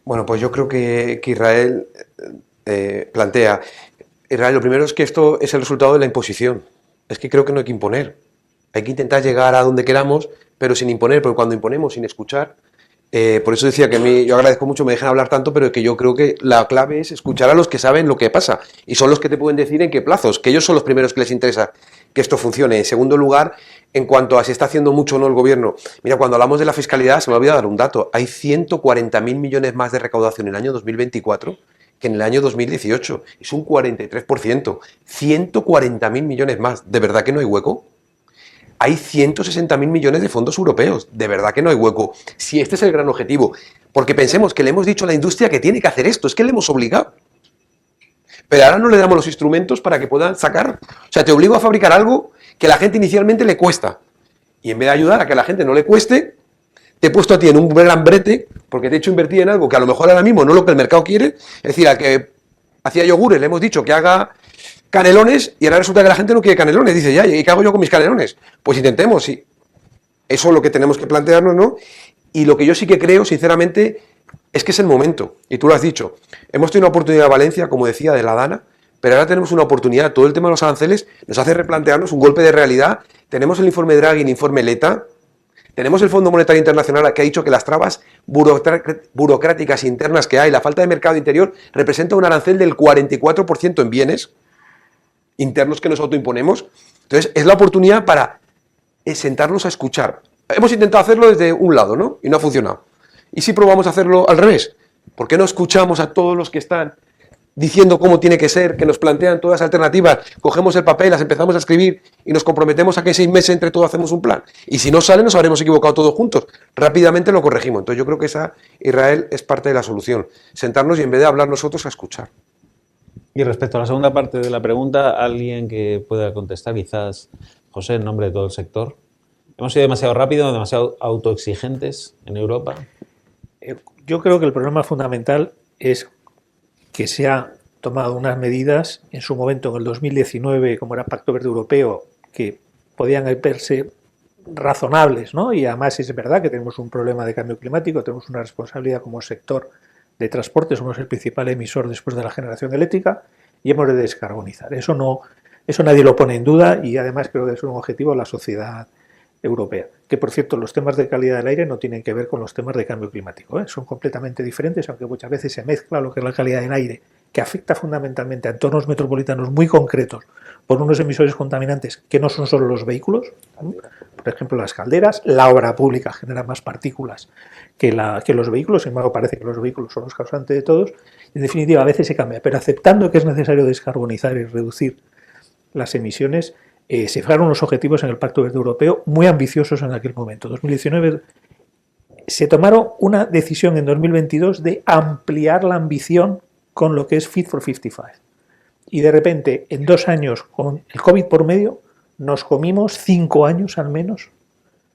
[SPEAKER 2] Bueno, pues yo creo que Israel plantea, Israel, lo primero es que esto es el resultado de la imposición. Es que creo que no hay que imponer. Hay que intentar llegar a donde queramos, pero sin imponer, porque cuando imponemos sin escuchar, por eso decía que a mí, yo agradezco mucho me dejen hablar tanto, pero que yo creo que la clave es escuchar a los que saben lo que pasa y son los que te pueden decir en qué plazos, que ellos son los primeros que les interesa que esto funcione. En segundo lugar, en cuanto a si está haciendo mucho o no el gobierno, mira, cuando hablamos de la fiscalidad, se me ha olvidado dar un dato, hay 140.000 millones más de recaudación en el año 2024 que en el año 2018, es un 43%, 140.000 millones más, ¿de verdad que no hay hueco? Hay 160.000 millones de fondos europeos, de verdad que no hay hueco, si este es el gran objetivo, porque pensemos que le hemos dicho a la industria que tiene que hacer esto, es que le hemos obligado, pero ahora no le damos los instrumentos para que puedan sacar, o sea, te obligo a fabricar algo que a la gente inicialmente le cuesta, y en vez de ayudar a que a la gente no le cueste, te he puesto a ti en un gran brete porque te he hecho invertir en algo que a lo mejor ahora mismo no es lo que el mercado quiere. Es decir, al que hacía yogures le hemos dicho que haga canelones y ahora resulta que la gente no quiere canelones. Dice, ya, ¿y qué hago yo con mis canelones? Pues intentemos, sí. Eso es lo que tenemos que plantearnos, ¿no? Y lo que yo sí que creo, sinceramente, es que es el momento. Y tú lo has dicho. Hemos tenido una oportunidad en Valencia, como decía, de la Dana, pero ahora tenemos una oportunidad. Todo el tema de los aranceles nos hace replantearnos un golpe de realidad. Tenemos el informe Draghi, el informe Letta. Tenemos el Fondo Monetario Internacional que ha dicho que las trabas burocráticas internas que hay, la falta de mercado interior, representa un arancel del 44% en bienes internos que nos autoimponemos. Entonces, es la oportunidad para sentarnos a escuchar. Hemos intentado hacerlo desde un lado, ¿no? Y no ha funcionado. ¿Y si probamos a hacerlo al revés? ¿Por qué no escuchamos a todos los que están diciendo cómo tiene que ser, que nos plantean todas las alternativas, cogemos el papel, las empezamos a escribir y nos comprometemos a que en 6 meses entre todos hacemos un plan? Y si no sale, nos habremos equivocado todos juntos. Rápidamente lo corregimos. Entonces yo creo que esa, Israel, es parte de la solución. Sentarnos y en vez de hablar nosotros, a escuchar.
[SPEAKER 1] Y respecto a la segunda parte de la pregunta, alguien que pueda contestar, quizás José, en nombre de todo el sector. ¿Hemos sido demasiado rápidos, demasiado autoexigentes en Europa?
[SPEAKER 3] Yo creo que el problema fundamental es que se ha tomado unas medidas en su momento, en el 2019, como era Pacto Verde Europeo, que podían verse razonables, ¿no? Y además es verdad que tenemos un problema de cambio climático, tenemos una responsabilidad como sector de transporte, somos el principal emisor después de la generación eléctrica y hemos de descarbonizar. Eso nadie lo pone en duda y además creo que es un objetivo de la sociedad europea. Que por cierto, los temas de calidad del aire no tienen que ver con los temas de cambio climático, ¿eh? Son completamente diferentes, aunque muchas veces se mezcla lo que es la calidad del aire, que afecta fundamentalmente a entornos metropolitanos muy concretos por unos emisores contaminantes que no son solo los vehículos, ¿no? Por ejemplo las calderas, la obra pública genera más partículas que los vehículos, sin embargo parece que los vehículos son los causantes de todos, y en definitiva a veces se cambia, pero aceptando que es necesario descarbonizar y reducir las emisiones, se fijaron unos objetivos en el Pacto Verde Europeo muy ambiciosos en aquel momento. 2019 se tomaron una decisión en 2022 de ampliar la ambición con lo que es Fit for 55. Y de repente, en 2 años, con el COVID por medio, nos comimos 5 años al menos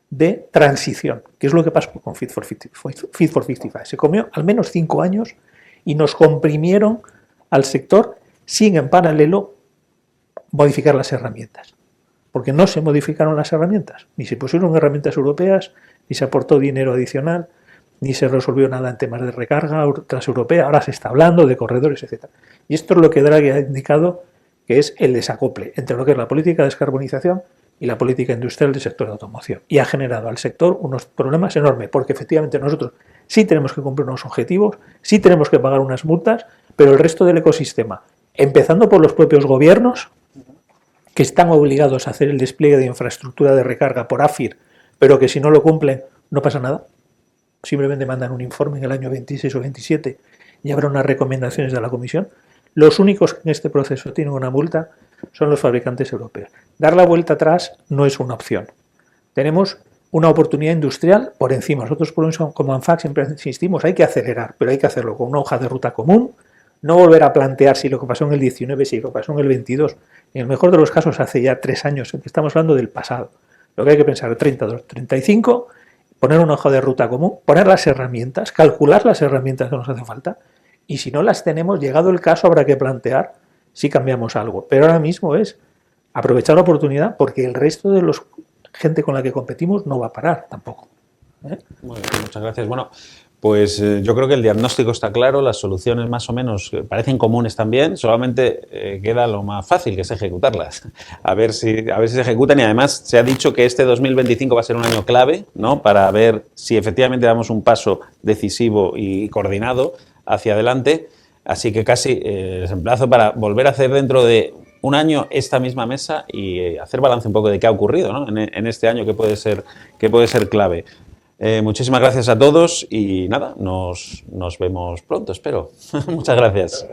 [SPEAKER 3] de transición, que es lo que pasó con Fit for 55. Se comió al menos 5 años y nos comprimieron al sector sin en paralelo modificar las herramientas. Porque no se modificaron las herramientas, ni se pusieron herramientas europeas, ni se aportó dinero adicional, ni se resolvió nada en temas de recarga transeuropea. Ahora se está hablando de corredores, etc. Y esto es lo que Draghi ha indicado que es el desacople entre lo que es la política de descarbonización y la política industrial del sector de automoción. Y ha generado al sector unos problemas enormes, porque efectivamente nosotros sí tenemos que cumplir unos objetivos, sí tenemos que pagar unas multas, pero el resto del ecosistema, empezando por los propios gobiernos, que están obligados a hacer el despliegue de infraestructura de recarga por AFIR, pero que si no lo cumplen no pasa nada. Simplemente mandan un informe en el año 26 o 27 y habrá unas recomendaciones de la Comisión. Los únicos que en este proceso tienen una multa son los fabricantes europeos. Dar la vuelta atrás no es una opción. Tenemos una oportunidad industrial por encima. Nosotros por eso, como ANFAC siempre insistimos, hay que acelerar, pero hay que hacerlo con una hoja de ruta común, no volver a plantear si lo que pasó en el 19, si lo que pasó en el 22, en el mejor de los casos hace ya 3 años, en que estamos hablando del pasado. Lo que hay que pensar, 32, 35, poner una hoja de ruta común, poner las herramientas, calcular las herramientas que nos hace falta, y si no las tenemos, llegado el caso, habrá que plantear si cambiamos algo. Pero ahora mismo es aprovechar la oportunidad, porque el resto de los gente con la que competimos no va a parar tampoco.
[SPEAKER 1] Muy bien, muchas gracias. Bueno, pues yo creo que el diagnóstico está claro, las soluciones más o menos parecen comunes también, solamente queda lo más fácil, que es ejecutarlas. A ver si se ejecutan, y además se ha dicho que este 2025 va a ser un año clave, ¿no?, para ver si efectivamente damos un paso decisivo y coordinado hacia adelante. Así que casi les emplazo para volver a hacer dentro de un año esta misma mesa y hacer balance un poco de qué ha ocurrido, ¿no?, en este año que puede ser clave. Muchísimas gracias a todos y nada, nos vemos pronto, espero. Muchas gracias.